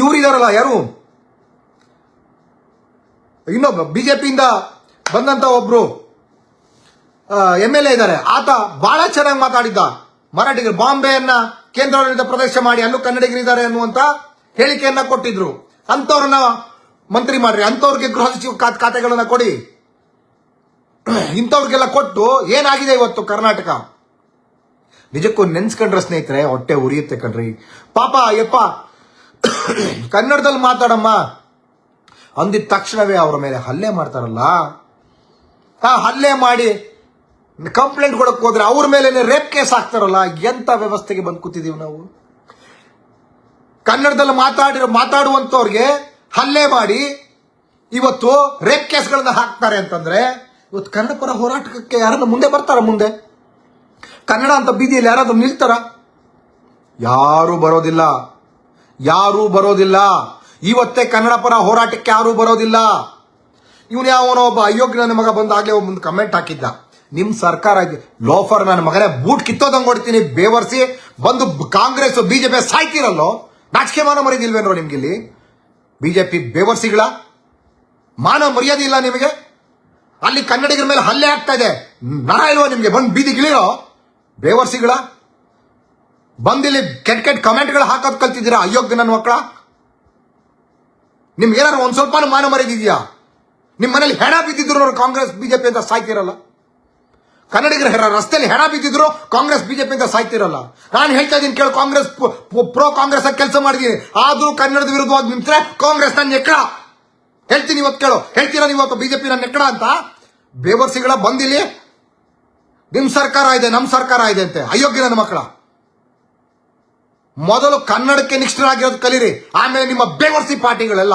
ಇವರಿದಾರಲ್ಲ ಯಾರು ಇನ್ನೊಬ್ಬ ಬಿಜೆಪಿಯಿಂದ ಬಂದಂತ ಒಬ್ರು MLA ಇದ್ದಾರೆ. ಆತ ಬಹಳ ಚೆನ್ನಾಗಿ ಮಾತಾಡಿದ್ದ. ಮರಾಠಿಗರು ಬಾಂಬೆಯನ್ನ ಕೇಂದ್ರಾಡಳಿತ ಪ್ರದೇಶ ಮಾಡಿ ಅಲ್ಲೂ ಕನ್ನಡಿಗರಿದ್ದಾರೆ ಅನ್ನುವಂತ ಹೇಳಿಕೆಯನ್ನ ಕೊಟ್ಟಿದ್ರು. ಅಂತವ್ರನ್ನ ಮಂತ್ರಿ ಮಾಡ್ರಿ, ಅಂತವ್ರಿಗೆ ಗೃಹ ಸಚಿವ ಖಾತೆಗಳನ್ನ ಕೊಡಿ. ಇಂಥವ್ರಿಗೆಲ್ಲ ಕೊಟ್ಟು ಏನಾಗಿದೆ ಇವತ್ತು ಕರ್ನಾಟಕ? ನಿಜಕ್ಕೂ ನೆನ್ಸ್ಕೊಂಡ್ರೆ ಸ್ನೇಹಿತರೆ ಹೊಟ್ಟೆ ಉರಿಯುತ್ತೆ ಕಣ್ರಿ. ಪಾಪ ಯಪ್ಪ ಕನ್ನಡದಲ್ಲಿ ಮಾತಾಡಮ್ಮ ಅಂದಿದ ತಕ್ಷಣವೇ ಅವರ ಮೇಲೆ ಹಲ್ಲೆ ಮಾಡ್ತಾರಲ್ಲ. ಹಲ್ಲೆ ಮಾಡಿ ಕಂಪ್ಲೇಂಟ್ ಕೊಡಕ್ ಹೋದ್ರೆ ಅವ್ರ ಮೇಲೆ ರೇಪ್ ಕೇಸ್ ಹಾಕ್ತಾರಲ್ಲ. ಎಂತ ವ್ಯವಸ್ಥೆಗೆ ಬಂದು ಕೂತಿದೀವಿ ನಾವು? ಕನ್ನಡದಲ್ಲಿ ಮಾತಾಡುವಂತವ್ರಿಗೆ ಹಲ್ಲೆ ಮಾಡಿ ಇವತ್ತು ರೇಪ್ ಕೇಸ್ಗಳನ್ನ ಹಾಕ್ತಾರೆ ಅಂತಂದ್ರೆ ಇವತ್ತು ಕನ್ನಡ ಪರ ಹೋರಾಟಕ್ಕೆ ಯಾರನ್ನ ಮುಂದೆ ಬರ್ತಾರ? ಮುಂದೆ ಕನ್ನಡ ಅಂತ ಬೀದಿಯಲ್ಲಿ ಯಾರಾದ್ರೂ ನಿಲ್ತಾರ? ಯಾರೂ ಬರೋದಿಲ್ಲ, ಯಾರೂ ಬರೋದಿಲ್ಲ. ಇವತ್ತೇ ಕನ್ನಡ ಪರ ಹೋರಾಟಕ್ಕೆ ಯಾರೂ ಬರೋದಿಲ್ಲ. ಇವನು ಯಾವನೋ ಒಬ್ಬ ಅಯೋಗ್ಯ ನನ್ನ ಮಗ ಬಂದು ಆಗ್ಲೇ ಒಬ್ಬ ಕಮೆಂಟ್ ಹಾಕಿದ್ದ, ನಿಮ್ ಸರ್ಕಾರ ಲೋಫರ್ ನನ್ನ ಮಗನೇ ಬೂಟ್ ಕಿತ್ತೋದಂಗ್ ಕೊಡ್ತೀನಿ ಬೇವರ್ಸಿ ಬಂದು ಕಾಂಗ್ರೆಸ್ ಬಿಜೆಪಿ ಸಾಯ್ತಿರಲ್ಲೋ. ನಾಚಿಕೆ ಮಾನ ಮರ್ಯಾದೆ ಇಲ್ವೇನೋ ನಿಮ್ಗಿಲ್ಲಿ? ಬಿಜೆಪಿ ಬೇವರ್ಸಿಗಳ ಮಾನ ಮರ್ಯಾದೆ ಇಲ್ಲ ನಿಮಗೆ? ಅಲ್ಲಿ ಕನ್ನಡಿಗರ ಮೇಲೆ ಹಲ್ಲೆ ಆಗ್ತಾ ಇದೆ, ನರ ಇಲ್ವೋ ನಿಮ್ಗೆ? ಬಂದು ಬೀದಿಗಿಳಿರೋ ಬೇವರ್ಸಿಗಳ? ಬಂದಿಲ್ಲಿ ಕೆಟ್ಟ ಕೆಟ್ಟ ಕಮೆಂಟ್ಗಳು ಹಾಕೋದ್ ಕಲ್ತಿದ್ದೀರಾ ಅಯೋಗ್ಯ ನನ್ನ ಮಕ್ಕಳ? ನಿಮ್ಗೆ ಏನಾದ್ರು ಒಂದ್ ಸ್ವಲ್ಪ ಮಾನ ಮರ್ಯಾದಿದ್ಯಾ? ನಿಮ್ ಮನೇಲಿ ಹೆಣ ಬಿದ್ದಿದ್ರು ಕಾಂಗ್ರೆಸ್ ಬಿಜೆಪಿ ಅಂತ ಸಾಯ್ತಿರಲ್ಲ. ಕನ್ನಡಿಗರ ರಸ್ತೆಯಲ್ಲಿ ಹೆಣ ಬಿದ್ದಿದ್ರು ಕಾಂಗ್ರೆಸ್ ಬಿಜೆಪಿ ಅಂತ ಸಾಯ್ತಿರಲ್ಲ. ನಾನು ಹೇಳ್ತಾ ಇದ್ದೀನಿ ಕೇಳು, ಕಾಂಗ್ರೆಸ್ ಪ್ರೋ ಕಾಂಗ್ರೆಸ್ ಆಗಿ ಕೆಲಸ ಮಾಡಿದೀನಿ, ಆದ್ರೂ ಕನ್ನಡದ ವಿರುದ್ಧವಾಗಿ ನಿಂತ್ರೆ ಕಾಂಗ್ರೆಸ್ ನನ್ನ ಎಕ್ಕಡ. ಹೇಳ್ತೀನಿ ಇವತ್ತು ಕೇಳು, ಹೇಳ್ತೀರಾ ನೀವು ಇವತ್ತು ಬಿಜೆಪಿ ನನ್ನ ಎಕ್ಕಡ ಅಂತ? ಬೇವರ್ಸಿಗಳ ಬಂದಿಲ್ಲಿ ನಿಮ್ ಸರ್ಕಾರ ಇದೆ ನಮ್ ಸರ್ಕಾರ ಇದೆ ಅಂತೆ ಅಯೋಗ್ಯ ನನ್ನ ಮಕ್ಕಳ. ಮೊದಲು ಕನ್ನಡಕ್ಕೆ ನಿಷ್ಠರಾಗಿರೋದು ಕಲೀರಿ, ಆಮೇಲೆ ನಿಮ್ಮ ಬೇವರ್ಸಿ ಪಾರ್ಟಿಗಳೆಲ್ಲ.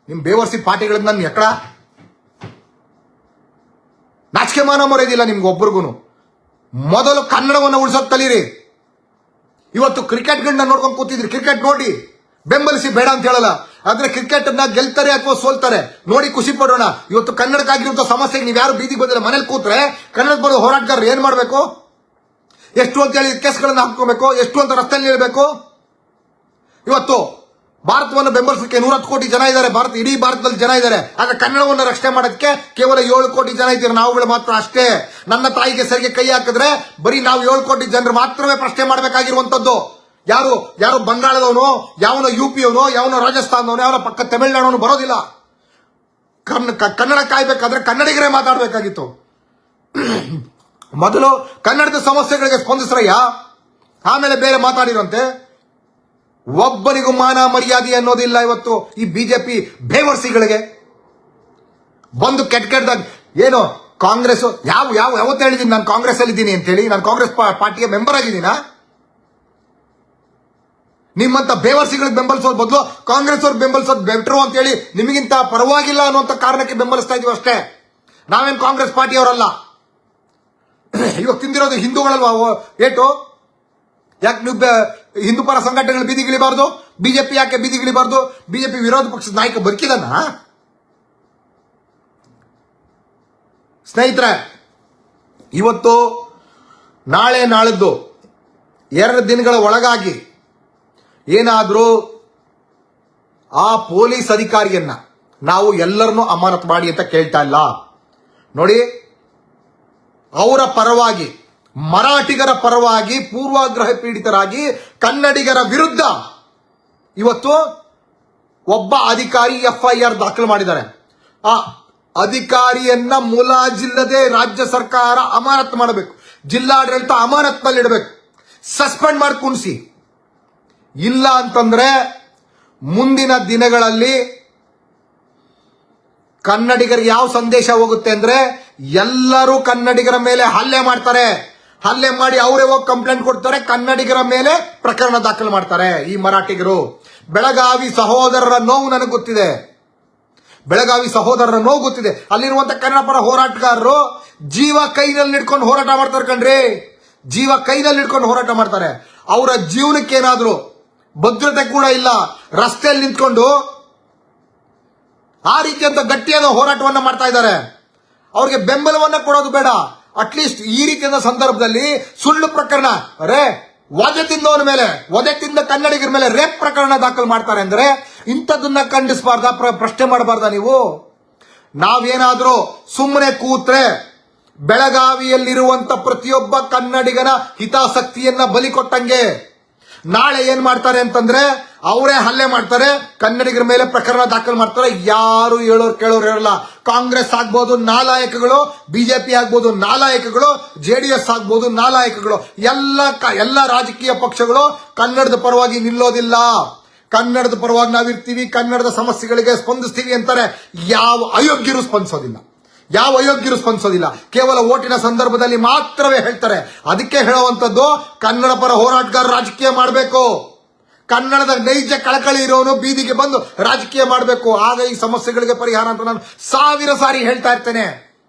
ನಿಮ್ ಬೇವರ್ಸಿ ಪಾರ್ಟಿಗಳಿಂದ ನನ್ನ ಎಕ್ಕಡ ನಾಚಿಕೆ ಮಾನ ಮರೆಯೋದಿಲ್ಲ ನಿಮ್ಗೊಬ್ಬರಿಗೂ. ಮೊದಲು ಕನ್ನಡವನ್ನು ಉಳಿಸೋದು ಕಲೀರಿ. ಇವತ್ತು ಕ್ರಿಕೆಟ್ಗಳನ್ನ ನೋಡ್ಕೊಂಡು ಕೂತಿದ್ರಿ, ಕ್ರಿಕೆಟ್ ನೋಡಿ ಬೆಂಬಲಿಸಿ ಬೇಡ ಅಂತ ಹೇಳಲ್ಲ, ಆದ್ರೆ ಕ್ರಿಕೆಟ್ ಅನ್ನ ಗೆಲ್ತಾರೆ ಅಥವಾ ಸೋಲ್ತಾರೆ ನೋಡಿ ಖುಷಿ ಪಡೋಣ. ಇವತ್ತು ಕನ್ನಡಕ್ಕಾಗಿರುವಂತ ಸಮಸ್ಯೆಗೆ ನೀವು ಯಾರು ಬೀದಿಗೆ ಬಂದಿಲ್ಲ, ಮನೇಲಿ ಕೂತ್ರೆ ಕನ್ನಡದ ಬರೋ ಹೋರಾಟಗಾರರು ಏನ್ ಮಾಡ್ಬೇಕು? ಎಷ್ಟು ಅಂತ ಹೇಳಿ ಕೇಸ್ಗಳನ್ನ ಹಾಕೋಬೇಕು, ಎಷ್ಟು ಅಂತ ರಸ್ತೆಯಲ್ಲಿ ನಿಲ್ಬೇಕು? ಇವತ್ತು ಭಾರತವನ್ನು ಬೆಂಬಲಿಸಲಿಕ್ಕೆ 110 ಕೋಟಿ ಜನ ಇದ್ದಾರೆ, ಇಡೀ ಭಾರತದಲ್ಲಿ ಜನ ಇದ್ದಾರೆ. ಆದ್ರೆ ಕನ್ನಡವನ್ನು ರಕ್ಷಣೆ ಮಾಡೋದಕ್ಕೆ ಕೇವಲ 7 ಕೋಟಿ ಜನ ಇದ್ದೀರಿ ನಾವುಗಳು ಮಾತ್ರ ಅಷ್ಟೇ. ನನ್ನ ತಾಯಿಗೆ ಸರಿಗೆ ಕೈ ಹಾಕಿದ್ರೆ ಬರೀ ನಾವು 7 ಕೋಟಿ ಜನರು ಮಾತ್ರವೇ ಪ್ರಶ್ನೆ ಮಾಡಬೇಕಾಗಿರುವಂತದ್ದು. ಯಾರು ಬಂಗಾಳದವನು, ಯಾವನೋ UP-ಅವನು, ಯಾವನೋ ರಾಜಸ್ಥಾನದವನು, ಯಾವನೋ ಪಕ್ಕ ತಮಿಳುನಾಡವನು ಬರೋದಿಲ್ಲ. ಕನ್ನಡ ಕಾಯ್ಬೇಕಾದ್ರೆ ಕನ್ನಡಿಗರೇ ಮಾತಾಡಬೇಕಾಗಿತ್ತು. ಮೊದಲು ಕನ್ನಡದ ಸಮಸ್ಯೆಗಳಿಗೆ ಸ್ಪಂದಿಸ್ರಯ್ಯ, ಆಮೇಲೆ ಬೇರೆ ಮಾತಾಡಿರಂತೆ. ಒಬ್ಬನಿಗೂ ಮಾನ ಮರ್ಯಾದೆ ಅನ್ನೋದಿಲ್ಲ ಇವತ್ತು ಈ ಬಿಜೆಪಿ ಬೇವರ್ಸಿಗಳಿಗೆ. ಬಂದು ಕೆಟ್ಟದಾಗ ಏನು ಕಾಂಗ್ರೆಸ್ ಯಾವತ್ತು ಹೇಳಿದೀನಿ ನಾನು ಕಾಂಗ್ರೆಸ್ ಅಲ್ಲಿ ಇದ್ದೀನಿ ಅಂತ ಹೇಳಿ? ನಾನು ಕಾಂಗ್ರೆಸ್ ಪಾರ್ಟಿಯ ಮೆಂಬರ್ ಆಗಿದ್ದೀನ? ನಿಮ್ಮಂತ ಬೇವರ್ಸಿಗಳಿಗೆ ಬೆಂಬಲಿಸೋದ್ ಬದಲು ಕಾಂಗ್ರೆಸ್ ಅವ್ರಿಗೆ ಬೆಂಬಲಿಸೋದು ಬೆಟ್ರು ಅಂತ ಹೇಳಿ ನಿಮಗಿಂತ ಪರವಾಗಿಲ್ಲ ಅನ್ನುವಂತ ಕಾರಣಕ್ಕೆ ಬೆಂಬಲಿಸ್ತಾ ಇದೀವಿ ಅಷ್ಟೇ. ನಾವೇನ್ ಕಾಂಗ್ರೆಸ್ ಪಾರ್ಟಿಯವರಲ್ಲ. ಇವಾಗ ತಿಂದಿರೋದು ಹಿಂದೂಗಳಲ್ವಾ ಏಟು? ಯಾಕೆ ನೀವು ಹಿಂದೂ ಪರ ಸಂಘಟನೆಗಳು ಬೀದಿಗಿಳಿಬಾರ್ದು? ಬಿಜೆಪಿ ಯಾಕೆ ಬೀದಿಗಿಳಿಬಾರ್ದು? ಬಿಜೆಪಿ ವಿರೋಧ ಪಕ್ಷದ ನಾಯಕ ಬದುಕಿದನ್ನ? ಸ್ನೇಹಿತರೆ, ಇವತ್ತು ನಾಳೆ ನಾಳದ್ದು 2 ದಿನಗಳ ಒಳಗಾಗಿ ಏನಾದ್ರೂ ಆ ಪೊಲೀಸ್ ಅಧಿಕಾರಿಯನ್ನ ನಾವು ಎಲ್ಲರನ್ನೂ ಅಮಾನತು ಮಾಡಿ ಅಂತ ಕೇಳ್ತಾ ಇಲ್ಲ. ನೋಡಿ, ಅವರ ಪರವಾಗಿ, ಮರಾಠಿಗರ ಪರವಾಗಿ ಪೂರ್ವಾಗ್ರಹ ಪೀಡಿತರಾಗಿ ಕನ್ನಡಿಗರ ವಿರುದ್ಧ ಇವತ್ತು ಒಬ್ಬ ಅಧಿಕಾರಿ FIR ದಾಖಲು ಮಾಡಿದ್ದಾರೆ. ಆ ಅಧಿಕಾರಿಯನ್ನ ಮುಲಾಜಿಲ್ಲದೆ ರಾಜ್ಯ ಸರ್ಕಾರ ಅಮಾನತು ಮಾಡಬೇಕು, ಜಿಲ್ಲಾಡಳಿತ ಅಮಾನತ್ನಲ್ಲಿಡಬೇಕು, ಸಸ್ಪೆಂಡ್ ಮಾಡಿ ಕುಣಿಸಿ. ಇಲ್ಲ ಅಂತಂದ್ರೆ ಮುಂದಿನ ದಿನಗಳಲ್ಲಿ ಕನ್ನಡಿಗರಿಗೆ ಯಾವ ಸಂದೇಶ ಹೋಗುತ್ತೆ ಅಂದ್ರೆ ಎಲ್ಲರೂ ಕನ್ನಡಿಗರ ಮೇಲೆ ಹಲ್ಲೆ ಮಾಡ್ತಾರೆ. ಹಲ್ಲೆ ಮಾಡಿ ಅವರೇ ಹೋಗಿ ಕಂಪ್ಲೇಂಟ್ ಕೊಡ್ತಾರೆ, ಕನ್ನಡಿಗರ ಮೇಲೆ ಪ್ರಕರಣ ದಾಖಲು ಮಾಡ್ತಾರೆ ಈ ಮರಾಠಿಗರು. ಬೆಳಗಾವಿ ಸಹೋದರರ ನೋವು ನನಗೆ ಗೊತ್ತಿದೆ, ಬೆಳಗಾವಿ ಸಹೋದರರ ನೋವು ಗೊತ್ತಿದೆ. ಅಲ್ಲಿರುವಂತ ಕನ್ನಡ ಪರ ಹೋರಾಟಗಾರರು ಜೀವ ಕೈನಲ್ಲಿ ಹಿಡ್ಕೊಂಡು ಹೋರಾಟ ಮಾಡ್ತಾರೆ ಕಣ್ರಿ, ಜೀವ ಕೈನಲ್ಲಿ ಹಿಡ್ಕೊಂಡು ಹೋರಾಟ ಮಾಡ್ತಾರೆ. ಅವರ ಜೀವನಕ್ಕೇನಾದ್ರೂ ಭದ್ರತೆ ಕೂಡ ಇಲ್ಲ, ರಸ್ತೆಯಲ್ಲಿ ನಿಂತ್ಕೊಂಡು ಆ ರೀತಿಯಂತ ಗಟ್ಟಿಯಾದ ಹೋರಾಟವನ್ನ ಮಾಡ್ತಾ ಇದ್ದಾರೆ. ಅವ್ರಿಗೆ ಬೆಂಬಲವನ್ನ ಕೊಡೋದು ಬೇಡ, ಅಟ್ಲೀಸ್ಟ್ ಈ ರೀತಿಯ ಸಂದರ್ಭದಲ್ಲಿ ಸುಳ್ಳು ಪ್ರಕರಣ, ಅರೆ ವಧೆ ತಿಂದವನ ಮೇಲೆ, ವಧೆ ತಿಂದ ಕನ್ನಡಿಗರ ಮೇಲೆ ರೇಪ್ ಪ್ರಕರಣ ದಾಖಲು ಮಾಡ್ತಾರೆ ಅಂದ್ರೆ ಇಂಥದನ್ನ ಖಂಡಿಸಬಾರ್ದ, ಪ್ರಶ್ನೆ ಮಾಡಬಾರ್ದ ನೀವು? ನಾವೇನಾದ್ರೂ ಸುಮ್ಮನೆ ಕೂತ್ರೆ ಬೆಳಗಾವಿಯಲ್ಲಿರುವಂತ ಪ್ರತಿಯೊಬ್ಬ ಕನ್ನಡಿಗನ ಹಿತಾಸಕ್ತಿಯನ್ನ ಬಲಿ ಕೊಟ್ಟಂಗೆ. ನಾಳೆ ಏನ್ ಮಾಡ್ತಾರೆ ಅಂತಂದ್ರೆ ಅವರೇ ಹಲ್ಲೆ ಮಾಡ್ತಾರೆ, ಕನ್ನಡಿಗರ ಮೇಲೆ ಪ್ರಕರಣ ದಾಖಲು ಮಾಡ್ತಾರೆ. ಯಾರು ಹೇಳೋರು ಕೇಳೋರು ಇರಲ್ಲ. ಕಾಂಗ್ರೆಸ್ ಆಗ್ಬೋದು ನಾಲಾಯಕಗಳು, ಬಿಜೆಪಿ ಆಗ್ಬೋದು ನಾಲಾಯಕಗಳು, ಜೆಡಿಎಸ್ ಆಗ್ಬೋದು ನಾಲಾಯಕಗಳು, ಎಲ್ಲ ರಾಜಕೀಯ ಪಕ್ಷಗಳು ಕನ್ನಡದ ಪರವಾಗಿ ನಿಲ್ಲೋದಿಲ್ಲ. ಕನ್ನಡದ ಪರವಾಗಿ ನಾವಿರ್ತೀವಿ, ಕನ್ನಡದ ಸಮಸ್ಯೆಗಳಿಗೆ ಸ್ಪಂದಿಸ್ತೀವಿ ಅಂತಾರೆ. ಯಾವ ಅಯೋಗ್ಯರು ಸ್ಪಂದಿಸೋದಿಲ್ಲ. ಕೇವಲ ಓಟಿನ ಸಂದರ್ಭದಲ್ಲಿ ಮಾತ್ರವೇ ಹೇಳ್ತಾರೆ. ಅದಕ್ಕೆ ಹೇಳುವಂತದ್ದು, ಕನ್ನಡ ಪರ ಹೋರಾಟಗಾರ ರಾಜಕೀಯ ಮಾಡಬೇಕು. ಕನ್ನಡದ ನೈಜ ಕಳಕಳಿ ಇರೋನು ಬೀದಿಗೆ ಬಂದು ರಾಜಕೀಯ ಮಾಡಬೇಕು. ಆಗ ಈ ಸಮಸ್ಯೆಗಳಿಗೆ ಪರಿಹಾರ ಅಂತ ನಾನು 1000 ಸಾರಿ ಹೇಳ್ತಾ ಇರ್ತೇನೆ.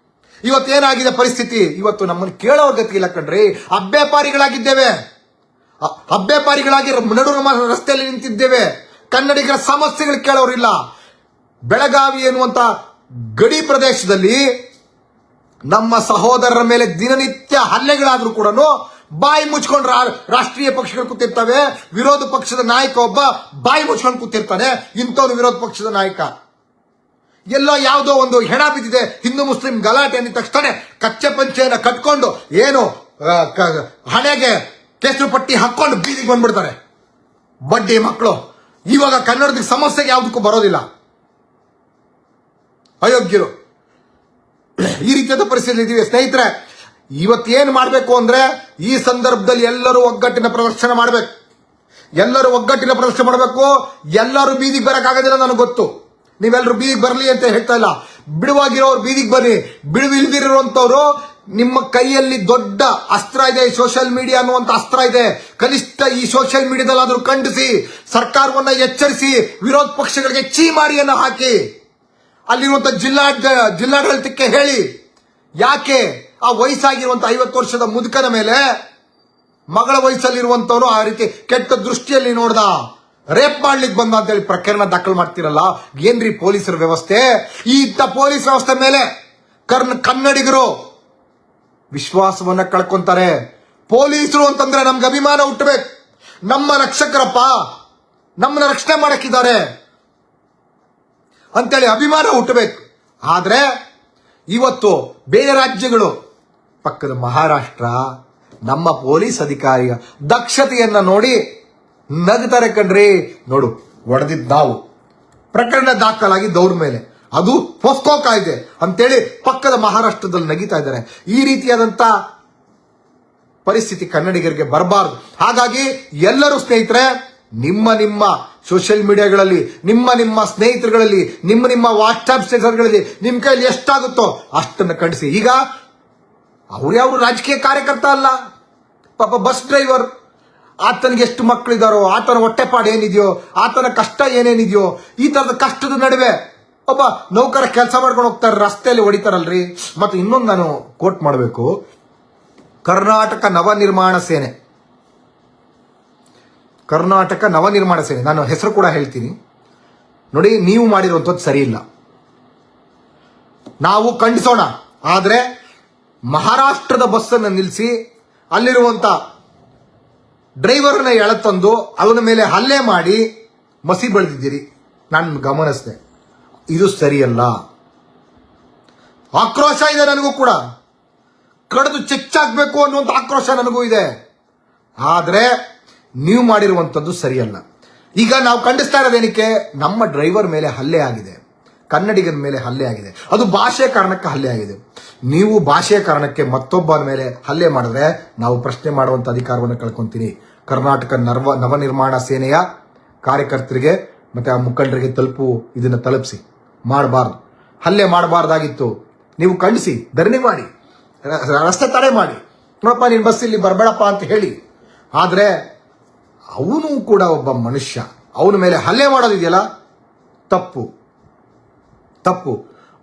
ಇವತ್ತೇನಾಗಿದೆ ಪರಿಸ್ಥಿತಿ? ಇವತ್ತು ನಮ್ಮನ್ನು ಕೇಳೋರ್ ಗತಿ ಇಲ್ಲ ಕಣ್ರಿ. ಅಬ್ಬೆಪಾರಿಗಳಾಗಿದ್ದೇವೆ, ಅಬ್ಬೆಪಾರಿಗಳಾಗಿ ನಡು ರಸ್ತೆಯಲ್ಲಿ ನಿಂತಿದ್ದೇವೆ. ಕನ್ನಡಿಗರ ಸಮಸ್ಯೆಗಳು ಕೇಳೋರಿಲ್ಲ. ಬೆಳಗಾವಿ ಎನ್ನುವಂತ ಗಡಿ ಪ್ರದೇಶದಲ್ಲಿ ನಮ್ಮ ಸಹೋದರರ ಮೇಲೆ ದಿನನಿತ್ಯ ಹಲ್ಲೆಗಳಾದ್ರೂ ಕೂಡ ಬಾಯಿ ಮುಚ್ಕೊಂಡು ರಾಷ್ಟ್ರೀಯ ಪಕ್ಷಗಳು ಕೂತಿರ್ತವೆ. ವಿರೋಧ ಪಕ್ಷದ ನಾಯಕ ಒಬ್ಬ ಬಾಯಿ ಮುಚ್ಕೊಂಡು ಕೂತಿರ್ತಾನೆ. ಇಂಥವ್ರು ವಿರೋಧ ಪಕ್ಷದ ನಾಯಕ. ಎಲ್ಲೋ ಯಾವುದೋ ಒಂದು ಹೆಣ ಬಿದ್ದಿದೆ, ಹಿಂದೂ ಮುಸ್ಲಿಂ ಗಲಾಟೆ ಅಂದ ತಕ್ಷಣ ಕಚ್ಚೆ ಪಂಚೆಯನ್ನು ಕಟ್ಕೊಂಡು ಏನು ಹಣೆಗೆ ಕೇಸರಿ ಪಟ್ಟಿ ಹಾಕೊಂಡು ಬೀದಿಗೆ ಬಂದ್ಬಿಡ್ತಾರೆ ಬಡ್ಡಿ ಮಕ್ಕಳು. ಇವಾಗ ಕನ್ನಡದ ಸಮಸ್ಯೆಗೆ ಯಾವುದಕ್ಕೂ ಬರೋದಿಲ್ಲ. ಅಯೋಗ್ಯರು. ಈ ರೀತಿಯಾದ ಪರಿಸ್ಥಿತಿ ಇದೀವಿ ಸ್ನೇಹಿತರೆ. ಇವತ್ತೇನು ಮಾಡಬೇಕು ಅಂದ್ರೆ, ಈ ಸಂದರ್ಭದಲ್ಲಿ ಎಲ್ಲರೂ ಒಗ್ಗಟ್ಟಿನ ಪ್ರದರ್ಶನ ಮಾಡಬೇಕು. ಎಲ್ಲರೂ ಬೀದಿಗೆ ಬರಕ್ಕಾಗೋದಿಲ್ಲ, ನನಗೆ ಗೊತ್ತು. ನೀವೆಲ್ಲರೂ ಬೀದಿಗೆ ಬರಲಿ ಅಂತ ಹೇಳ್ತಾ ಇಲ್ಲ. ಬಿಡುವಾಗಿರೋರು ಬೀದಿಗೆ ಬನ್ನಿ. ಬಿಡುವಿಲ್ದಿರುವಂತವ್ರು, ನಿಮ್ಮ ಕೈಯಲ್ಲಿ ದೊಡ್ಡ ಅಸ್ತ್ರ ಇದೆ, ಸೋಷಿಯಲ್ ಮೀಡಿಯಾ ಅನ್ನುವಂತ ಅಸ್ತ್ರ ಇದೆ. ಕನಿಷ್ಠ ಈ ಸೋಷಿಯಲ್ ಮೀಡಿಯಾದಲ್ಲಾದ್ರೂ ಖಂಡಿಸಿ, ಸರ್ಕಾರವನ್ನ ಎಚ್ಚರಿಸಿ, ವಿರೋಧ ಪಕ್ಷಗಳಿಗೆ ಚೀಮಾರಿಯನ್ನು ಹಾಕಿ, ಅಲ್ಲಿರುವಂತ ಜಿಲ್ಲಾಡಳಿತಕ್ಕೆ ಹೇಳಿ. ಯಾಕೆ ಆ ವಯಸ್ಸಾಗಿರುವಂತ 50 ವರ್ಷದ ಮುದುಕನ ಮೇಲೆ ಮಗಳ ವಯಸ್ಸಲ್ಲಿರುವಂತವನು ಆ ರೀತಿ ಕೆಟ್ಟ ದೃಷ್ಟಿಯಲ್ಲಿ ನೋಡ್ದ, ರೇಪ್ ಮಾಡ್ಲಿಕ್ಕೆ ಬಂದ ಅಂತೇಳಿ ಪ್ರಕರಣ ದಾಖಲು ಮಾಡ್ತಿರಲ್ಲ? ಏನ್ರಿ ಪೊಲೀಸರ ವ್ಯವಸ್ಥೆ? ಈ ಪೊಲೀಸ್ ವ್ಯವಸ್ಥೆ ಮೇಲೆ ಕನ್ನಡಿಗರು ವಿಶ್ವಾಸವನ್ನ ಕಳ್ಕೊಂತಾರೆ. ಪೊಲೀಸರು ಅಂತಂದ್ರೆ ನಮ್ಗೆ ಅಭಿಮಾನ ಹುಟ್ಟಬೇಕು. ನಮ್ಮ ರಕ್ಷಕರಪ್ಪ, ನಮ್ಮನ್ನ ರಕ್ಷಣೆ ಮಾಡಕ್ಕಿದ್ದಾರೆ ಅಂತೇಳಿ ಅಭಿಮಾನ ಹುಟ್ಟಬೇಕು. ಆದ್ರೆ ಇವತ್ತು ಬೇರೆ ರಾಜ್ಯಗಳು, ಪಕ್ಕದ ಮಹಾರಾಷ್ಟ್ರ, ನಮ್ಮ ಪೊಲೀಸ್ ಅಧಿಕಾರಿಯ ದಕ್ಷತೆಯನ್ನ ನೋಡಿ ನಗ್ತಾರೆ ಕಣ್ರಿ. ನೋಡು, ಹೊಡೆದಿದ್ದು ನಾವು, ಪ್ರಕರಣ ದಾಖಲಾಗಿದ್ದವ್ರ ಮೇಲೆ, ಅದು ಪೋಸ್ಕೋ ಕಾಯ್ದೆ ಅಂತೇಳಿ ಪಕ್ಕದ ಮಹಾರಾಷ್ಟ್ರದಲ್ಲಿ ನಗಿತಾ ಇದ್ದಾರೆ. ಈ ರೀತಿಯಾದಂತ ಪರಿಸ್ಥಿತಿ ಕನ್ನಡಿಗರಿಗೆ ಬರಬಾರದು. ಹಾಗಾಗಿ ಎಲ್ಲರೂ ಸ್ನೇಹಿತರೆ, ನಿಮ್ಮ ಸೋಷಿಯಲ್ ಮೀಡಿಯಾಗಳಲ್ಲಿ, ನಿಮ್ಮ ಸ್ನೇಹಿತರುಗಳಲ್ಲಿ, ನಿಮ್ಮ ವಾಟ್ಸ್ಆಪ್ ಸ್ಟೇಟಸ್ಗಳಲ್ಲಿ ನಿಮ್ಮ ಕೈಯಲ್ಲಿ ಎಷ್ಟಾಗುತ್ತೋ ಅಷ್ಟನ್ನು ಖಂಡಿಸಿ. ಈಗ ಅವ್ರು ರಾಜಕೀಯ ಕಾರ್ಯಕರ್ತ ಅಲ್ಲ, ಪಾಪ ಬಸ್ ಡ್ರೈವರ್. ಆತನಿಗೆ ಎಷ್ಟು ಮಕ್ಕಳಿದಾರೋ, ಆತನ ಹೊಟ್ಟೆಪಾಡು ಏನಿದೆಯೋ, ಆತನ ಕಷ್ಟ ಏನೇನಿದೆಯೋ, ಈ ತರದ ಕಷ್ಟದ ನಡುವೆ ಒಬ್ಬ ನೌಕರ ಕೆಲಸ ಮಾಡ್ಕೊಂಡು ಹೋಗ್ತಾರೆ, ರಸ್ತೆಯಲ್ಲಿ ಹೊಡಿತಾರಲ್ರಿ. ಮತ್ತೆ ಇನ್ನೊಂದು ನಾನು ಕೋಟ್ ಮಾಡಬೇಕು, ಕರ್ನಾಟಕ ನವನಿರ್ಮಾಣ ಸೇನೆ, ನಾನು ಹೆಸರು ಕೂಡ ಹೇಳ್ತೀನಿ ನೋಡಿ. ನೀವು ಮಾಡಿರುವಂಥದ್ದು ಸರಿ ಇಲ್ಲ, ನಾವು ಖಂಡಿಸೋಣ. ಆದ್ರೆ ಮಹಾರಾಷ್ಟ್ರದ ಬಸ್ಸನ್ನು ನಿಲ್ಲಿಸಿ ಅಲ್ಲಿರುವಂತ ಡ್ರೈವರ್ನ ಎಳತಂದು ಅವನ ಮೇಲೆ ಹಲ್ಲೆ ಮಾಡಿ ಮಸಿ ಬೆಳೆದಿದ್ದೀರಿ. ನಾನು ಗಮನಿಸಿದೆ, ಇದು ಸರಿಯಲ್ಲ. ಆಕ್ರೋಶ ಇದೆ ನನಗೂ ಕೂಡ, ಕಡಿದು ಚೆಚ್ಚಾಗಬೇಕು ಅನ್ನುವಂಥ ಆಕ್ರೋಶ ನನಗೂ ಇದೆ. ಆದ್ರೆ ನೀವು ಮಾಡಿರುವಂಥದ್ದು ಸರಿಯಲ್ಲ. ಈಗ ನಾವು ಖಂಡಿಸ್ತಾ ಇರೋದೇನಕ್ಕೆ? ನಮ್ಮ ಡ್ರೈವರ್ ಮೇಲೆ ಹಲ್ಲೆ ಆಗಿದೆ, ಕನ್ನಡಿಗನ ಮೇಲೆ ಹಲ್ಲೆ ಆಗಿದೆ. ಅದು ಭಾಷೆ ಕಾರಣಕ್ಕೆ ಹಲ್ಲೆ ಆಗಿದೆ. ನೀವು ಭಾಷೆಯ ಕಾರಣಕ್ಕೆ ಮತ್ತೊಬ್ಬನ ಮೇಲೆ ಹಲ್ಲೆ ಮಾಡಿದ್ರೆ ನಾವು ಪ್ರಶ್ನೆ ಮಾಡುವಂತ ಅಧಿಕಾರವನ್ನು ಕಳ್ಕೊಂತೀನಿ. ಕರ್ನಾಟಕ ನವನಿರ್ಮಾಣ ಸೇನೆಯ ಕಾರ್ಯಕರ್ತರಿಗೆ ಮತ್ತೆ ಆ ಮುಖಂಡರಿಗೆ ಇದನ್ನ ತಲುಪಿಸಿ. ಮಾಡಬಾರ್ದು, ಹಲ್ಲೆ ಮಾಡಬಾರ್ದಾಗಿತ್ತು. ನೀವು ಖಂಡಿಸಿ, ಧರಣಿ ಮಾಡಿ, ರಸ್ತೆ ತಡೆ ಮಾಡಿ, ನೋಡಪ್ಪ ನೀನು ಬಸ್ ಇಲ್ಲಿ ಬರಬೇಡಪ್ಪ ಅಂತ ಹೇಳಿ. ಆದ್ರೆ ಅವನು ಕೂಡ ಒಬ್ಬ ಮನುಷ್ಯ, ಅವನ ಮೇಲೆ ಹಲ್ಲೆ ಮಾಡೋದಿದೆಯಲ್ಲ, ತಪ್ಪು.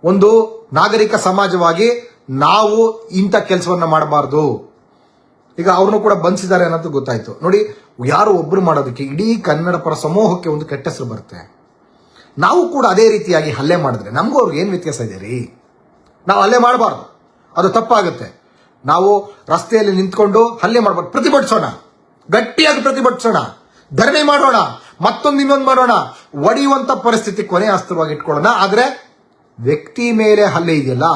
ಒಂದು ನಾಗರಿಕ ಸಮಾಜವಾಗಿ ನಾವು ಇಂಥ ಕೆಲಸವನ್ನ ಮಾಡಬಾರ್ದು. ಈಗ ಅವ್ರನ್ನು ಕೂಡ ಬಂಧಿಸಿದ್ದಾರೆ ಅನ್ನೋದು ಗೊತ್ತಾಯ್ತು ನೋಡಿ. ಯಾರು ಒಬ್ರು ಮಾಡೋದಕ್ಕೆ ಇಡೀ ಕನ್ನಡ ಪರ ಸಮೂಹಕ್ಕೆ ಒಂದು ಕೆಟ್ಟ ಹೆಸರು ಬರುತ್ತೆ. ನಾವು ಕೂಡ ಅದೇ ರೀತಿಯಾಗಿ ಹಲ್ಲೆ ಮಾಡಿದ್ರೆ ನಮಗೂ ಅವ್ರಿಗೆ ಏನು ವ್ಯತ್ಯಾಸ ಇದೆ ರೀ? ನಾವು ಹಲ್ಲೆ ಮಾಡಬಾರ್ದು, ಅದು ತಪ್ಪಾಗುತ್ತೆ. ನಾವು ರಸ್ತೆಯಲ್ಲಿ ನಿಂತ್ಕೊಂಡು ಹಲ್ಲೆ ಮಾಡಬಾರ್ದು, ಪ್ರತಿಭಟಿಸೋಣ. ಗಟ್ಟಿಯಾಗಿ ಪ್ರತಿಭಟಿಸೋಣ, ಧರಣಿ ಮಾಡೋಣ, ಇನ್ನೊಂದು ಮಾಡೋಣ, ಒಡೆಯುವಂತ ಪರಿಸ್ಥಿತಿ ಕೊನೆ ಅಸ್ತ್ರವಾಗಿ ಇಟ್ಕೊಳ್ಳೋಣ. ಆದ್ರೆ ವ್ಯಕ್ತಿ ಮೇಲೆ ಹಲ್ಲೆ ಇದೆಯಲ್ಲ,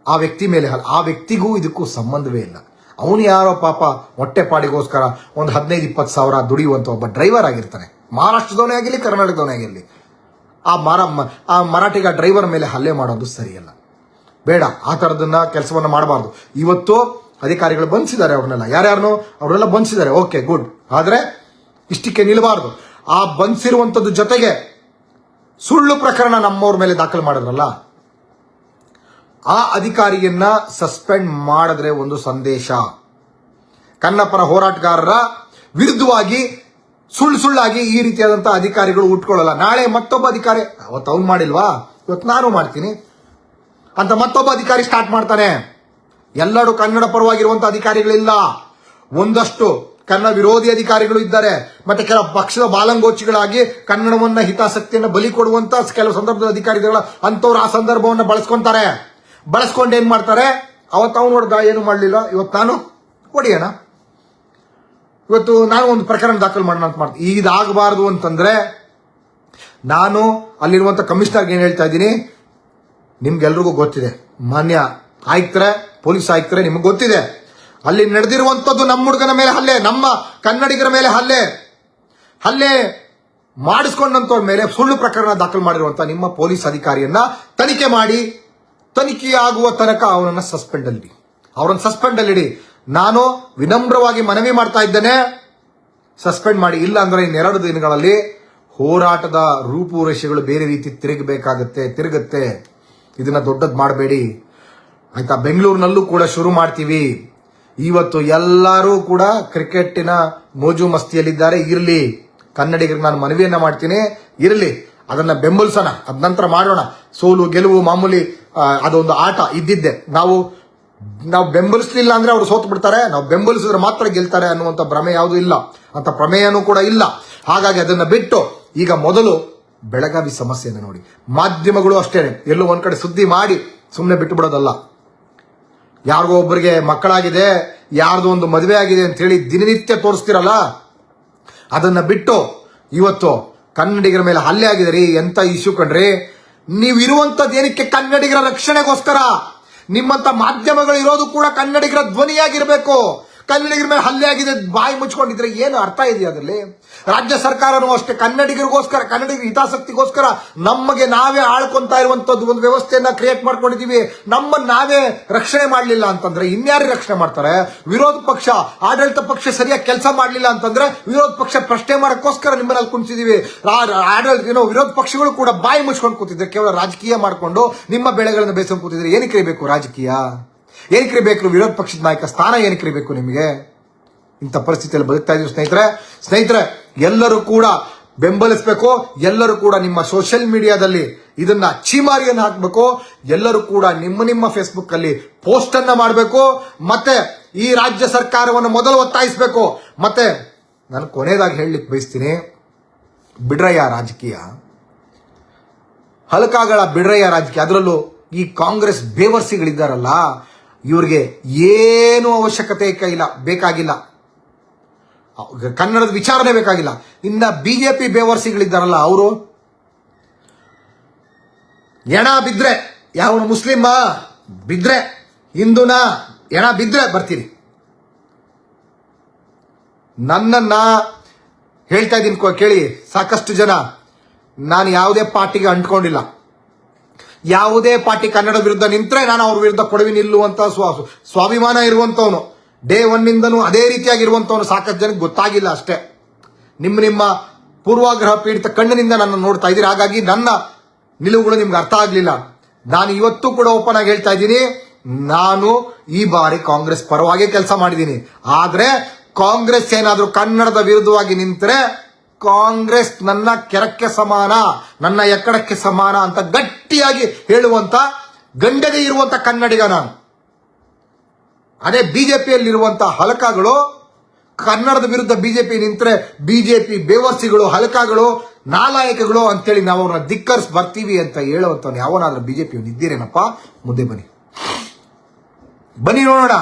ಆ ವ್ಯಕ್ತಿ ಮೇಲೆ ಆ ವ್ಯಕ್ತಿಗೂ ಇದಕ್ಕೂ ಸಂಬಂಧವೇ ಇಲ್ಲ. ಅವನು ಯಾರೋ ಪಾಪ ಹೊಟ್ಟೆಪಾಡಿಗೋಸ್ಕರ ಒಂದು 15-20 ಸಾವಿರ ದುಡಿಯುವಂತ ಒಬ್ಬ ಡ್ರೈವರ್ ಆಗಿರ್ತಾನೆ. ಮಹಾರಾಷ್ಟ್ರದವನೇ ಆಗಿರಲಿ, ಕರ್ನಾಟಕದವನೇ ಆಗಿರಲಿ, ಆ ಮರಾಠಿಗ ಡ್ರೈವರ್ ಮೇಲೆ ಹಲ್ಲೆ ಮಾಡೋದು ಸರಿಯಲ್ಲ. ಬೇಡ, ಆ ಥರದನ್ನ ಕೆಲಸವನ್ನ ಮಾಡಬಾರ್ದು. ಇವತ್ತು ಅಧಿಕಾರಿಗಳು ಬಂಧಿಸಿದ್ದಾರೆ ಅವ್ರನ್ನೆಲ್ಲ, ಯಾರ್ಯಾರನು ಅವರೆಲ್ಲ ಬಂಧಿಸಿದ್ದಾರೆ, ಓಕೆ ಗುಡ್. ಆದ್ರೆ ಇಷ್ಟಕ್ಕೆ ನಿಲ್ಲಬಾರ್ದು. ಆ ಬಂಧಿಸಿರುವಂತದ್ದು ಜೊತೆಗೆ ಸುಳ್ಳು ಪ್ರಕರಣ ನಮ್ಮವ್ರ ಮೇಲೆ ದಾಖಲು ಮಾಡಿದ್ರಲ್ಲ, ಆ ಅಧಿಕಾರಿಯನ್ನ ಸಸ್ಪೆಂಡ್ ಮಾಡಿದ್ರೆ ಒಂದು ಸಂದೇಶ. ಕನ್ನಪರ ಹೋರಾಟಗಾರರ ವಿರುದ್ಧವಾಗಿ ಸುಳ್ಳಾಗಿ ಈ ರೀತಿಯಾದಂತಹ ಅಧಿಕಾರಿಗಳು ಉಟ್ಕೊಳ್ಳಲ್ಲ. ನಾಳೆ ಮತ್ತೊಬ್ಬ ಅಧಿಕಾರಿ, ಅವತ್ತು ಅವ್ನು ಮಾಡಿಲ್ವಾ, ಇವತ್ತು ನಾನು ಮಾಡ್ತೀನಿ ಅಂತ ಮತ್ತೊಬ್ಬ ಅಧಿಕಾರಿ ಸ್ಟಾರ್ಟ್ ಮಾಡ್ತಾನೆ. ಎಲ್ಲರೂ ಕನ್ನಡ ಪರವಾಗಿರುವಂತಹ ಅಧಿಕಾರಿಗಳಿಲ್ಲ, ಒಂದಷ್ಟು ಕನ್ನಡ ವಿರೋಧಿ ಅಧಿಕಾರಿಗಳು ಇದ್ದಾರೆ. ಮತ್ತೆ ಕೆಲವು ಪಕ್ಷದ ಬಾಲಂಗೋಚಿಗಳಾಗಿ ಕನ್ನಡವನ್ನ ಹಿತಾಸಕ್ತಿಯನ್ನು ಬಲಿ ಕೊಡುವಂತ ಕೆಲವು ಸಂದರ್ಭದ ಅಧಿಕಾರಿಗಳ ಅಂತವ್ರು ಆ ಸಂದರ್ಭವನ್ನ ಬಳಸ್ಕೊಂಡು ಏನ್ ಮಾಡ್ತಾರೆ, ಅವತ್ತು ಅವ್ನು ಹೊಡೆದ ಏನು ಮಾಡಲಿಲ್ಲ, ಇವತ್ತು ನಾನು ಹೊಡಿಯೋಣ, ಇವತ್ತು ನಾನು ಒಂದು ಪ್ರಕರಣ ದಾಖಲು ಮಾಡೋಣ ಅಂತ ಮಾಡ್ತೀನಿ. ಇದಾಗಬಾರದು ಅಂತಂದ್ರೆ ನಾನು ಅಲ್ಲಿರುವಂತ ಕಮಿಷನರ್ಗೆ ಏನ್ ಹೇಳ್ತಾ ಇದ್ದೀನಿ, ನಿಮ್ಗೆಲ್ರಿಗೂ ಗೊತ್ತಿದೆ, ಮಾನ್ಯ ಆಯುಕ್ತರೆ, ಪೊಲೀಸ್ ಆಯುಕ್ತರೆ, ನಿಮ್ಗೆ ಗೊತ್ತಿದೆ ಅಲ್ಲಿ ನಡೆದಿರುವಂತದ್ದು ನಮ್ಮ ಹುಡುಗನ ಮೇಲೆ ಹಲ್ಲೆ, ನಮ್ಮ ಕನ್ನಡಿಗರ ಮೇಲೆ ಹಲ್ಲೆ ಮಾಡಿಸ್ಕೊಂಡಂತವ್ರ ಮೇಲೆ ಸುಳ್ಳು ಪ್ರಕರಣ ದಾಖಲು ಮಾಡಿರುವಂತ ನಿಮ್ಮ ಪೊಲೀಸ್ ಅಧಿಕಾರಿಯನ್ನ ತನಿಖೆ ಆಗುವ ತನಕ ಅವನನ್ನ ಸಸ್ಪೆಂಡ್ ಅಲ್ಲಿ ಇಡಿ. ನಾನು ವಿನಮ್ರವಾಗಿ ಮನವಿ ಮಾಡ್ತಾ ಇದ್ದೇನೆ, ಸಸ್ಪೆಂಡ್ ಮಾಡಿ. ಇಲ್ಲ ಅಂದ್ರೆ ಇನ್ನೆರಡು ದಿನಗಳಲ್ಲಿ ಹೋರಾಟದ ರೂಪುರೇಷೆಗಳು ಬೇರೆ ರೀತಿ ತಿರುಗುತ್ತೆ. ಇದನ್ನ ದೊಡ್ಡದ್ ಮಾಡಬೇಡಿ ಆಯ್ತಾ. ಬೆಂಗಳೂರಿನಲ್ಲೂ ಕೂಡ ಶುರು ಮಾಡ್ತೀವಿ. ಇವತ್ತು ಎಲ್ಲರೂ ಕೂಡ ಕ್ರಿಕೆಟಿನ ಮೋಜು ಮಸ್ತಿಯಲ್ಲಿದ್ದಾರೆ. ಇರ್ಲಿ, ಕನ್ನಡಿಗರಿಗೆ ನಾನು ಮನವಿಯನ್ನ ಮಾಡ್ತೀನಿ, ಇರ್ಲಿ, ಅದನ್ನ ಬೆಂಬಲಿಸೋಣ, ಅದ ನಂತರ ಮಾಡೋಣ. ಸೋಲು ಗೆಲುವು ಮಾಮೂಲಿ, ಅದೊಂದು ಆಟ ಇದ್ದಿದ್ದೆ. ನಾವು ಬೆಂಬಲಿಸಲಿಲ್ಲ ಅಂದ್ರೆ ಅವರು ಸೋತು ಬಿಡ್ತಾರೆ, ನಾವು ಬೆಂಬಲಿಸಿದ್ರೆ ಮಾತ್ರ ಗೆಲ್ತಾರೆ ಅನ್ನುವಂತ ಭ್ರಮೆ ಯಾವುದೂ ಇಲ್ಲ, ಅಂತ ಪ್ರಮೇಯನೂ ಕೂಡ ಇಲ್ಲ. ಹಾಗಾಗಿ ಅದನ್ನ ಬಿಟ್ಟು ಈಗ ಮೊದಲು ಬೆಳಗಾವಿ ಸಮಸ್ಯೆಯನ್ನು ನೋಡಿ. ಮಾಧ್ಯಮಗಳು ಅಷ್ಟೇನೆ, ಎಲ್ಲೋ ಒಂದ್ ಕಡೆ ಸುದ್ದಿ ಮಾಡಿ ಸುಮ್ಮನೆ ಬಿಟ್ಟು ಬಿಡೋದಲ್ಲ. ಯಾರಿಗೋ ಒಬ್ಬರಿಗೆ ಮಕ್ಕಳಾಗಿದೆ, ಯಾರ್ದೋ ಒಂದು ಮದುವೆ ಆಗಿದೆ ಅಂತ ಹೇಳಿ ದಿನನಿತ್ಯ ತೋರಿಸ್ತಿರಲ್ಲ, ಅದನ್ನ ಬಿಟ್ಟು ಇವತ್ತು ಕನ್ನಡಿಗರ ಮೇಲೆ ಹಲ್ಲೆ ಆಗಿದೆ ರೀ, ಎಂತ ಇಶ್ಯೂ ಕಣ್ರಿ. ನೀವು ಇರುವಂತದ್ದು ಏನಕ್ಕೆ? ಕನ್ನಡಿಗರ ರಕ್ಷಣೆಗೋಸ್ಕರ. ನಿಮ್ಮಂತ ಮಾಧ್ಯಮಗಳು ಇರೋದು ಕೂಡ ಕನ್ನಡಿಗರ ಧ್ವನಿಯಾಗಿರ್ಬೇಕು. ಕನ್ನಡಿಗರ ಮೇಲೆ ಹಲ್ಲೆ ಆಗಿದೆ ಬಾಯಿ ಮುಚ್ಕೊಂಡಿದ್ರೆ ಏನು ಅರ್ಥ ಇದೆಯಾ ಅದರಲ್ಲಿ? ರಾಜ್ಯ ಸರ್ಕಾರನೂ ಅಷ್ಟೇ ಕನ್ನಡಿಗರಿಗೋಸ್ಕರ, ಕನ್ನಡಿಗರ ಹಿತಾಸಕ್ತಿಗೋಸ್ಕರ ನಮಗೆ ನಾವೇ ಆಳ್ಕೊಂತಾ ಇರುವಂತದ್ದು ಒಂದು ವ್ಯವಸ್ಥೆಯನ್ನ ಕ್ರಿಯೇಟ್ ಮಾಡ್ಕೊಂಡಿದೀವಿ. ನಮ್ಮನ್ನ ನಾವೇ ರಕ್ಷಣೆ ಮಾಡಲಿಲ್ಲ ಅಂತಂದ್ರೆ ಇನ್ಯಾರು ರಕ್ಷಣೆ ಮಾಡ್ತಾರೆ? ವಿರೋಧ ಪಕ್ಷ, ಆಡಳಿತ ಪಕ್ಷ ಸರಿಯಾಗಿ ಕೆಲಸ ಮಾಡಲಿಲ್ಲ ಅಂತಂದ್ರೆ ವಿರೋಧ ಪಕ್ಷ ಪ್ರಶ್ನೆ ಮಾಡಕ್ಕೋಸ್ಕರ ನಿಮ್ಮಲ್ಲಿ ಕುಂತಿದೀವಿ. ವಿರೋಧ ಪಕ್ಷಗಳು ಕೂಡ ಬಾಯಿ ಮುಚ್ಕೊಂಡು ಕೂತಿದ್ರೆ, ಕೇವಲ ರಾಜಕೀಯ ಮಾಡಿಕೊಂಡು ನಿಮ್ಮ ಬೆಳೆಗಳನ್ನು ಬೇಯಿಸ್ಕೊಂಡು ಕೂತಿದ್ರೆ ಏನಕ್ಕೆ ಬೇಕು ರಾಜಕೀಯ? ಏನಕ್ಕೆ ಬೇಕು ವಿರೋಧ ಪಕ್ಷದ ನಾಯಕ ಸ್ಥಾನ? ಏನಕ್ಕೆ ಬೇಕು ನಿಮಗೆ? ಇಂಥ ಪರಿಸ್ಥಿತಿಯಲ್ಲಿ ಬದುಕ್ತಾ ಇದೀವಿ ಸ್ನೇಹಿತರೆ. ಎಲ್ಲರೂ ಕೂಡ ಬೆಂಬಲಿಸಬೇಕು. ಎಲ್ಲರೂ ಕೂಡ ನಿಮ್ಮ ಸೋಷಿಯಲ್ ಮೀಡಿಯಾದಲ್ಲಿ ಇದನ್ನ ಚೀಮಾರಿಯನ್ನು ಹಾಕಬೇಕು. ಎಲ್ಲರೂ ಕೂಡ ನಿಮ್ಮ ಫೇಸ್ಬುಕ್ ಅಲ್ಲಿ ಪೋಸ್ಟ್ ಅನ್ನ ಮಾಡಬೇಕು. ಮತ್ತೆ ಈ ರಾಜ್ಯ ಸರ್ಕಾರವನ್ನು ಮೊದಲು ಒತ್ತಾಯಿಸಬೇಕು. ಮತ್ತೆ ನಾನು ಕೊನೆಯದಾಗಿ ಹೇಳಲಿಕ್ಕೆ ಬಯಸ್ತೀನಿ, ಬಿಡ್ರಯ್ಯ ರಾಜಕೀಯ, ಹಲಕಾಗಳ ಬಿಡ್ರಯ್ಯ ರಾಜಕೀಯ. ಅದರಲ್ಲೂ ಈ ಕಾಂಗ್ರೆಸ್ ಬೇವರ್ಸಿಗಳಿದ್ದಾರಲ್ಲ, ಇವ್ರಿಗೆ ಏನು ಅವಶ್ಯಕತೆ ಬೇಕಾಗಿಲ್ಲ, ಕನ್ನಡದ ವಿಚಾರನೆ ಬೇಕಾಗಿಲ್ಲ. ಇನ್ನ ಬಿಜೆಪಿ ಬೇವರ್ಸಿಗಳಿದ್ದಾರಲ್ಲ, ಅವರು ಎಣ ಬಿದ್ರೆ, ಯಾವ ಮುಸ್ಲಿಮ ಬಿದ್ರೆ, ಹಿಂದೂನ ಎಣ ಬಿದ್ರೆ ಬರ್ತೀರಿ. ನನ್ನನ್ನ ಹೇಳ್ತಾ ಇದ್ದೀನಿ ಕೇಳಿ, ಸಾಕಷ್ಟು ಜನ, ನಾನು ಯಾವುದೇ ಪಾರ್ಟಿಗೆ ಅಂಟ್ಕೊಂಡಿಲ್ಲ. ಯಾವುದೇ ಪಾರ್ಟಿ ಕನ್ನಡ ವಿರುದ್ಧ ನಿಂತ್ರೆ ನಾನು ಅವ್ರ ವಿರುದ್ಧ ಕೊಡವಿ ನಿಲ್ಲುವಂತ ಸ್ವಾಭಿಮಾನ ಇರುವಂತವನು, ಡೇ ಒನ್ನಿಂದನೂ ಅದೇ ರೀತಿಯಾಗಿರುವಂತವನು. ಸಾಕಷ್ಟು ಜನಕ್ಕೆ ಗೊತ್ತಾಗಿಲ್ಲ ಅಷ್ಟೇ. ನಿಮ್ಮ ಪೂರ್ವಾಗ್ರಹ ಪೀಡಿತ ಕಣ್ಣಿನಿಂದ ನನ್ನ ನೋಡ್ತಾ ಇದ್ದೀರಿ. ಹಾಗಾಗಿ ನನ್ನ ನಿಲುವುಗಳು ನಿಮ್ಗೆ ಅರ್ಥ ಆಗ್ಲಿಲ್ಲ. ನಾನು ಇವತ್ತು ಕೂಡ ಓಪನ್ ಆಗಿ ಹೇಳ್ತಾ ಇದ್ದೀನಿ, ನಾನು ಈ ಬಾರಿ ಕಾಂಗ್ರೆಸ್ ಪರವಾಗಿ ಕೆಲಸ ಮಾಡಿದ್ದೀನಿ. ಆದ್ರೆ ಕಾಂಗ್ರೆಸ್ ಏನಾದ್ರೂ ಕನ್ನಡದ ವಿರುದ್ಧವಾಗಿ ನಿಂತರೆ ಕಾಂಗ್ರೆಸ್ ನನ್ನ ಕೆರಕ್ಕೆ ಸಮಾನ, ನನ್ನ ಎಕ್ಕಡಕ್ಕೆ ಸಮಾನ ಅಂತ ಗಟ್ಟಿಯಾಗಿ ಹೇಳುವಂತ ಗಂಡಗೆ ಇರುವಂತ ಕನ್ನಡಿಗ ನಾನು. ಅದೇ ಬಿಜೆಪಿಯಲ್ಲಿರುವಂತ ಹಲಕಾಗಳು ಕನ್ನಡದ ವಿರುದ್ಧ ಬಿಜೆಪಿ ನಿಂತರೆ ಬಿಜೆಪಿ ಬೇವರ್ಸಿಗಳು, ಹಲಕಾಗಳು, ನಾಲಾಯಕಗಳು ಅಂತೇಳಿ ನಾವು ಅವ್ರನ್ನ ಧಿಕ್ಕರಿಸಿ ಬರ್ತೀವಿ ಅಂತ ಹೇಳುವಂತವ್ನು ಯಾವನಾದ್ರೂ ಬಿಜೆಪಿ ಇದ್ದೀರೇನಪ್ಪ? ಮುಂದೆ ಬನ್ನಿ ನೋಡೋಣ.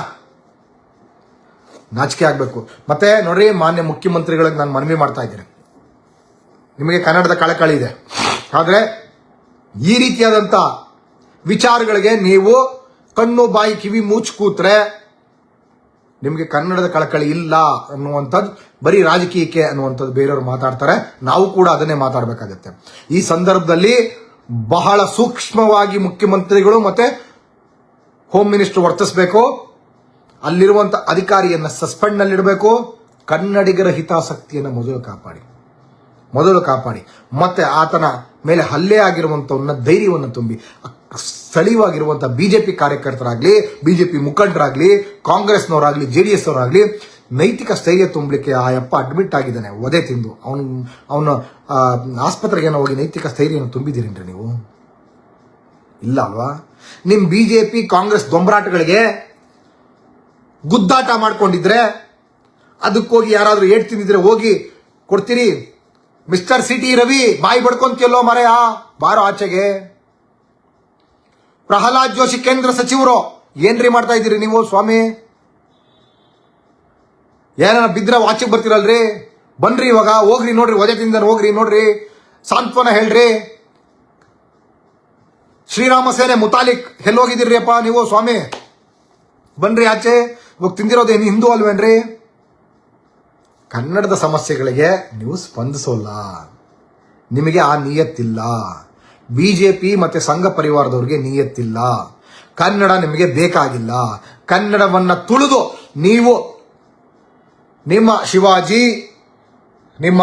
ನಾಚಿಕೆ ಆಗಬೇಕು. ಮತ್ತೆ ನೋಡ್ರಿ, ಮಾನ್ಯ ಮುಖ್ಯಮಂತ್ರಿಗಳಿಗೆ ನಾನು ಮನವಿ ಮಾಡ್ತಾ ಇದ್ದೇನೆ, ನಿಮಗೆ ಕನ್ನಡದ ಕಳಕಳಿ ಇದೆ, ಆದರೆ ಈ ರೀತಿಯಾದಂಥ ವಿಚಾರಗಳಿಗೆ ನೀವು ಕಣ್ಣು ಬಾಯಿ ಕಿವಿ ಮುಚ್ಚಿ ಕೂತ್ರೆ ನಿಮಗೆ ಕನ್ನಡದ ಕಳಕಳಿ ಇಲ್ಲ ಅನ್ನುವಂಥದ್ದು ಬರೀ ರಾಜಕೀಯಕ್ಕೆ ಅನ್ನುವಂಥದ್ದು ಬೇರೆಯವರು ಮಾತಾಡ್ತಾರೆ, ನಾವು ಕೂಡ ಅದನ್ನೇ ಮಾತಾಡಬೇಕಾಗತ್ತೆ. ಈ ಸಂದರ್ಭದಲ್ಲಿ ಬಹಳ ಸೂಕ್ಷ್ಮವಾಗಿ ಮುಖ್ಯಮಂತ್ರಿಗಳು ಮತ್ತೆ ಹೋಮ್ ಮಿನಿಸ್ಟರ್ ವರ್ತಿಸಬೇಕು. ಅಲ್ಲಿರುವಂಥ ಅಧಿಕಾರಿಯನ್ನ ಸಸ್ಪೆಂಡ್ ನಲ್ಲಿಡಬೇಕು. ಕನ್ನಡಿಗರ ಹಿತಾಸಕ್ತಿಯನ್ನು ಮೊದಲು ಕಾಪಾಡಿ ಮತ್ತೆ ಆತನ ಮೇಲೆ ಹಲ್ಲೆ ಆಗಿರುವಂಥವನ್ನ ಧೈರ್ಯವನ್ನು ತುಂಬಿ ಸ್ಥಳೀಯವಾಗಿರುವಂಥ ಬಿಜೆಪಿ ಕಾರ್ಯಕರ್ತರಾಗ್ಲಿ, ಬಿಜೆಪಿ ಮುಖಂಡರಾಗ್ಲಿ, ಕಾಂಗ್ರೆಸ್ನವರಾಗ್ಲಿ, JDS ಅವರಾಗ್ಲಿ ನೈತಿಕ ಸ್ಥೈರ್ಯ ತುಂಬಲಿಕ್ಕೆ ಆ ಯಪ್ಪ ಅಡ್ಮಿಟ್ ಆಗಿದ್ದಾನೆ ಒದೆ ತಿಂದು. ಅವನು ಆಸ್ಪತ್ರೆಗೆ ಹೋಗಿ ನೈತಿಕ ಸ್ಥೈರ್ಯವನ್ನು ತುಂಬಿದ್ದೀರೇನ್ರಿ ನೀವು? ಇಲ್ಲ ಅಲ್ವಾ? ನಿಮ್ ಬಿಜೆಪಿ ಕಾಂಗ್ರೆಸ್ ದೊಂಬರಾಟಗಳಿಗೆ ಗುದ್ದಾಟ ಮಾಡ್ಕೊಂಡಿದ್ರೆ, ಅದಕ್ಕೋಗಿ ಯಾರಾದ್ರೂ ಏಟ್ ತಿಂದಿದ್ರೆ ಹೋಗಿ ಕೊಡ್ತೀರಿ? ಮಿಸ್ಟರ್ ಸಿಟಿ ರವಿ, ಬಾಯಿ ಬಡ್ಕೊಂತಿಯಲ್ಲೋ ಮರೆಯ, ಬಾರೋ ಆಚೆಗೆ. ಪ್ರಹ್ಲಾದ್ ಜೋಶಿ ಕೇಂದ್ರ ಸಚಿವರು, ಏನ್ರಿ ಮಾಡ್ತಾ ಇದ್ದೀರಿ ನೀವು ಸ್ವಾಮಿ? ಏನಾರ ಬಿದ್ರೆ ಆಚೆಗೆ ಬರ್ತೀರಲ್ರಿ? ಬನ್ರಿ ಇವಾಗ, ಹೋಗ್ರಿ ನೋಡ್ರಿ, ಒದೆ ತಿಂದ ಹೋಗ್ರಿ ನೋಡ್ರಿ, ಸಾಂತ್ವನ ಹೇಳ್ರಿ. ಶ್ರೀರಾಮ ಸೇನೆ ಮುತಾಲಿಕ್ ಎಲ್ಲೋಗಿದ್ದೀರಿ ಅಪ್ಪ ನೀವು ಸ್ವಾಮಿ? ಬನ್ರಿ ಆಚೆ. ಇವಾಗ ತಿಂದಿರೋದೇನು ಹಿಂದೂ ಅಲ್ವೇನ್ರಿ? ಕನ್ನಡದ ಸಮಸ್ಯೆಗಳಿಗೆ ನೀವು ಸ್ಪಂದಿಸೋಲ್ಲ, ನಿಮಗೆ ಆ ನಿಯತ್ತಿಲ್ಲ. ಬಿಜೆಪಿ ಮತ್ತೆ ಸಂಘ ಪರಿವಾರದವ್ರಿಗೆ ನಿಯತ್ತಿಲ್ಲ. ಕನ್ನಡ ನಿಮಗೆ ಬೇಕಾಗಿಲ್ಲ. ಕನ್ನಡವನ್ನ ತುಳಿದು ನೀವು ನಿಮ್ಮ ಶಿವಾಜಿ, ನಿಮ್ಮ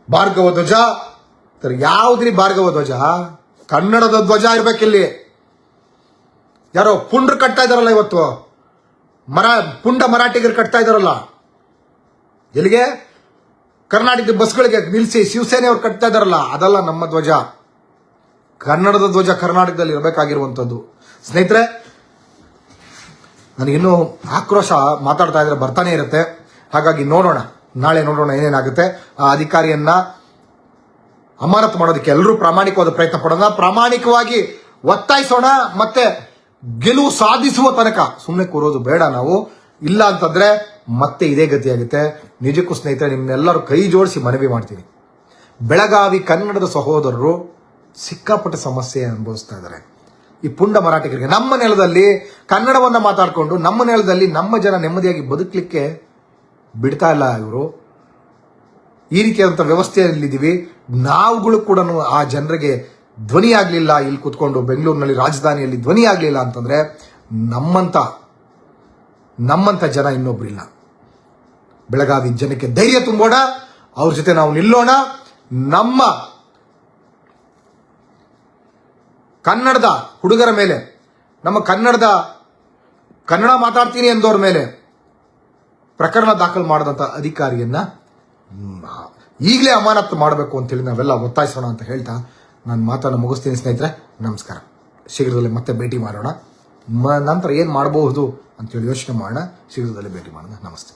ಭಾರ್ಗವ ಧ್ವಜ, ಯಾವುದ್ರಿ ಭಾರ್ಗವ ಧ್ವಜ? ಕನ್ನಡದ ಧ್ವಜ ಇರ್ಬೇಕಿಲ್ಲಿ. ಯಾರೋ ಪುಂಡ್ರು ಕಟ್ತಾ ಇದಾರಲ್ಲ ಇವತ್ತು, ಪುಂಡ ಮರಾಠಿಗರು ಕಟ್ತಾ ಇದಾರಲ್ಲ, ಎಲ್ಲಿಗೆ? ಕರ್ನಾಟಕದ ಬಸ್ಗಳಿಗೆ ನಿಲ್ಲಿಸಿ ಶಿವಸೇನೆಯವ್ರು ಕಟ್ತಾ ಇದಾರಲ್ಲ, ಅದಲ್ಲ ನಮ್ಮ ಧ್ವಜ. ಕನ್ನಡದ ಧ್ವಜ ಕರ್ನಾಟಕದಲ್ಲಿ ಇರಬೇಕಾಗಿರುವಂಥದ್ದು. ಸ್ನೇಹಿತರೆ, ನನಗಿನ್ನೂ ಆಕ್ರೋಶ ಮಾತಾಡ್ತಾ ಇದ್ರೆ ಬರ್ತಾನೆ ಇರುತ್ತೆ. ಹಾಗಾಗಿ ನಾಳೆ ನೋಡೋಣ ಏನೇನಾಗುತ್ತೆ. ಆ ಅಧಿಕಾರಿಯನ್ನ ಅಮಾನತು ಮಾಡೋದಕ್ಕೆ ಎಲ್ಲರೂ ಪ್ರಾಮಾಣಿಕವಾದ ಪ್ರಯತ್ನ ಪಡೋಣ, ಪ್ರಾಮಾಣಿಕವಾಗಿ ಒತ್ತಾಯಿಸೋಣ. ಮತ್ತೆ ಗೆಲುವು ಸಾಧಿಸುವ ತನಕ ಸುಮ್ಮನೆ ಕೂರೋದು ಬೇಡ ನಾವು. ಇಲ್ಲ ಅಂತಂದ್ರೆ ಮತ್ತೆ ಇದೇ ಗತಿಯಾಗುತ್ತೆ. ನಿಜಕ್ಕೂ ಸ್ನೇಹಿತರೆ, ನಿಮ್ನೆಲ್ಲರೂ ಕೈ ಜೋಡಿಸಿ ಮನವಿ ಮಾಡ್ತೀನಿ. ಬೆಳಗಾವಿ ಕನ್ನಡದ ಸಹೋದರರು ಸಿಕ್ಕಾಪಟ್ಟೆ ಸಮಸ್ಯೆ ಅನುಭವಿಸ್ತಾ ಇದ್ದಾರೆ. ಈ ಪುಂಡ ಮರಾಠಿಗರಿಗೆ ನಮ್ಮ ನೆಲದಲ್ಲಿ ಕನ್ನಡವನ್ನ ಮಾತಾಡಿಕೊಂಡು ನಮ್ಮ ನೆಲದಲ್ಲಿ ನಮ್ಮ ಜನ ನೆಮ್ಮದಿಯಾಗಿ ಬದುಕಲಿಕ್ಕೆ ಬಿಡ್ತಾ ಇಲ್ಲ ಇವರು. ಈ ರೀತಿಯಾದಂಥ ವ್ಯವಸ್ಥೆಯಲ್ಲಿದ್ದೀವಿ. ನಾವುಗಳು ಕೂಡ ಆ ಜನರಿಗೆ ಧ್ವನಿ ಆಗಲಿಲ್ಲ. ಇಲ್ಲಿ ಕೂತ್ಕೊಂಡು ಬೆಂಗಳೂರಿನಲ್ಲಿ ರಾಜಧಾನಿಯಲ್ಲಿ ಧ್ವನಿ ಆಗಲಿಲ್ಲ ಅಂತಂದ್ರೆ ನಮ್ಮಂತ ಜನ ಇನ್ನೊಬ್ರಿಲ್ಲ. ಬೆಳಗಾವಿ ಜನಕ್ಕೆ ಧೈರ್ಯ ತುಂಬೋಣ, ಅವ್ರ ಜೊತೆ ನಾವು ನಿಲ್ಲೋಣ. ನಮ್ಮ ಕನ್ನಡದ ಹುಡುಗರ ಮೇಲೆ, ನಮ್ಮ ಕನ್ನಡ ಮಾತಾಡ್ತೀನಿ ಎಂದವ್ರ ಮೇಲೆ ಪ್ರಕರಣ ದಾಖಲು ಮಾಡಿದಂಥ ಅಧಿಕಾರಿಯನ್ನ ಈಗಲೇ ಅಮಾನತು ಮಾಡಬೇಕು ಅಂತೇಳಿ ನಾವೆಲ್ಲ ಒತ್ತಾಯಿಸೋಣ ಅಂತ ಹೇಳ್ತಾ ನಾನು ಮಾತನ್ನು ಮುಗಿಸ್ತೀನಿ. ಸ್ನೇಹಿತರೆ, ನಮಸ್ಕಾರ. ಶೀಘ್ರದಲ್ಲೇ ಮತ್ತೆ ಭೇಟಿ ಮಾಡೋಣ. ನಂತರ ಏನು ಮಾಡಬಹುದು ಅಂತೇಳಿ ಯೋಚನೆ ಮಾಡೋಣ. ಶೀಘ್ರದಲ್ಲೇ ಭೇಟಿ ಮಾಡೋಣ. ನಮಸ್ತೆ.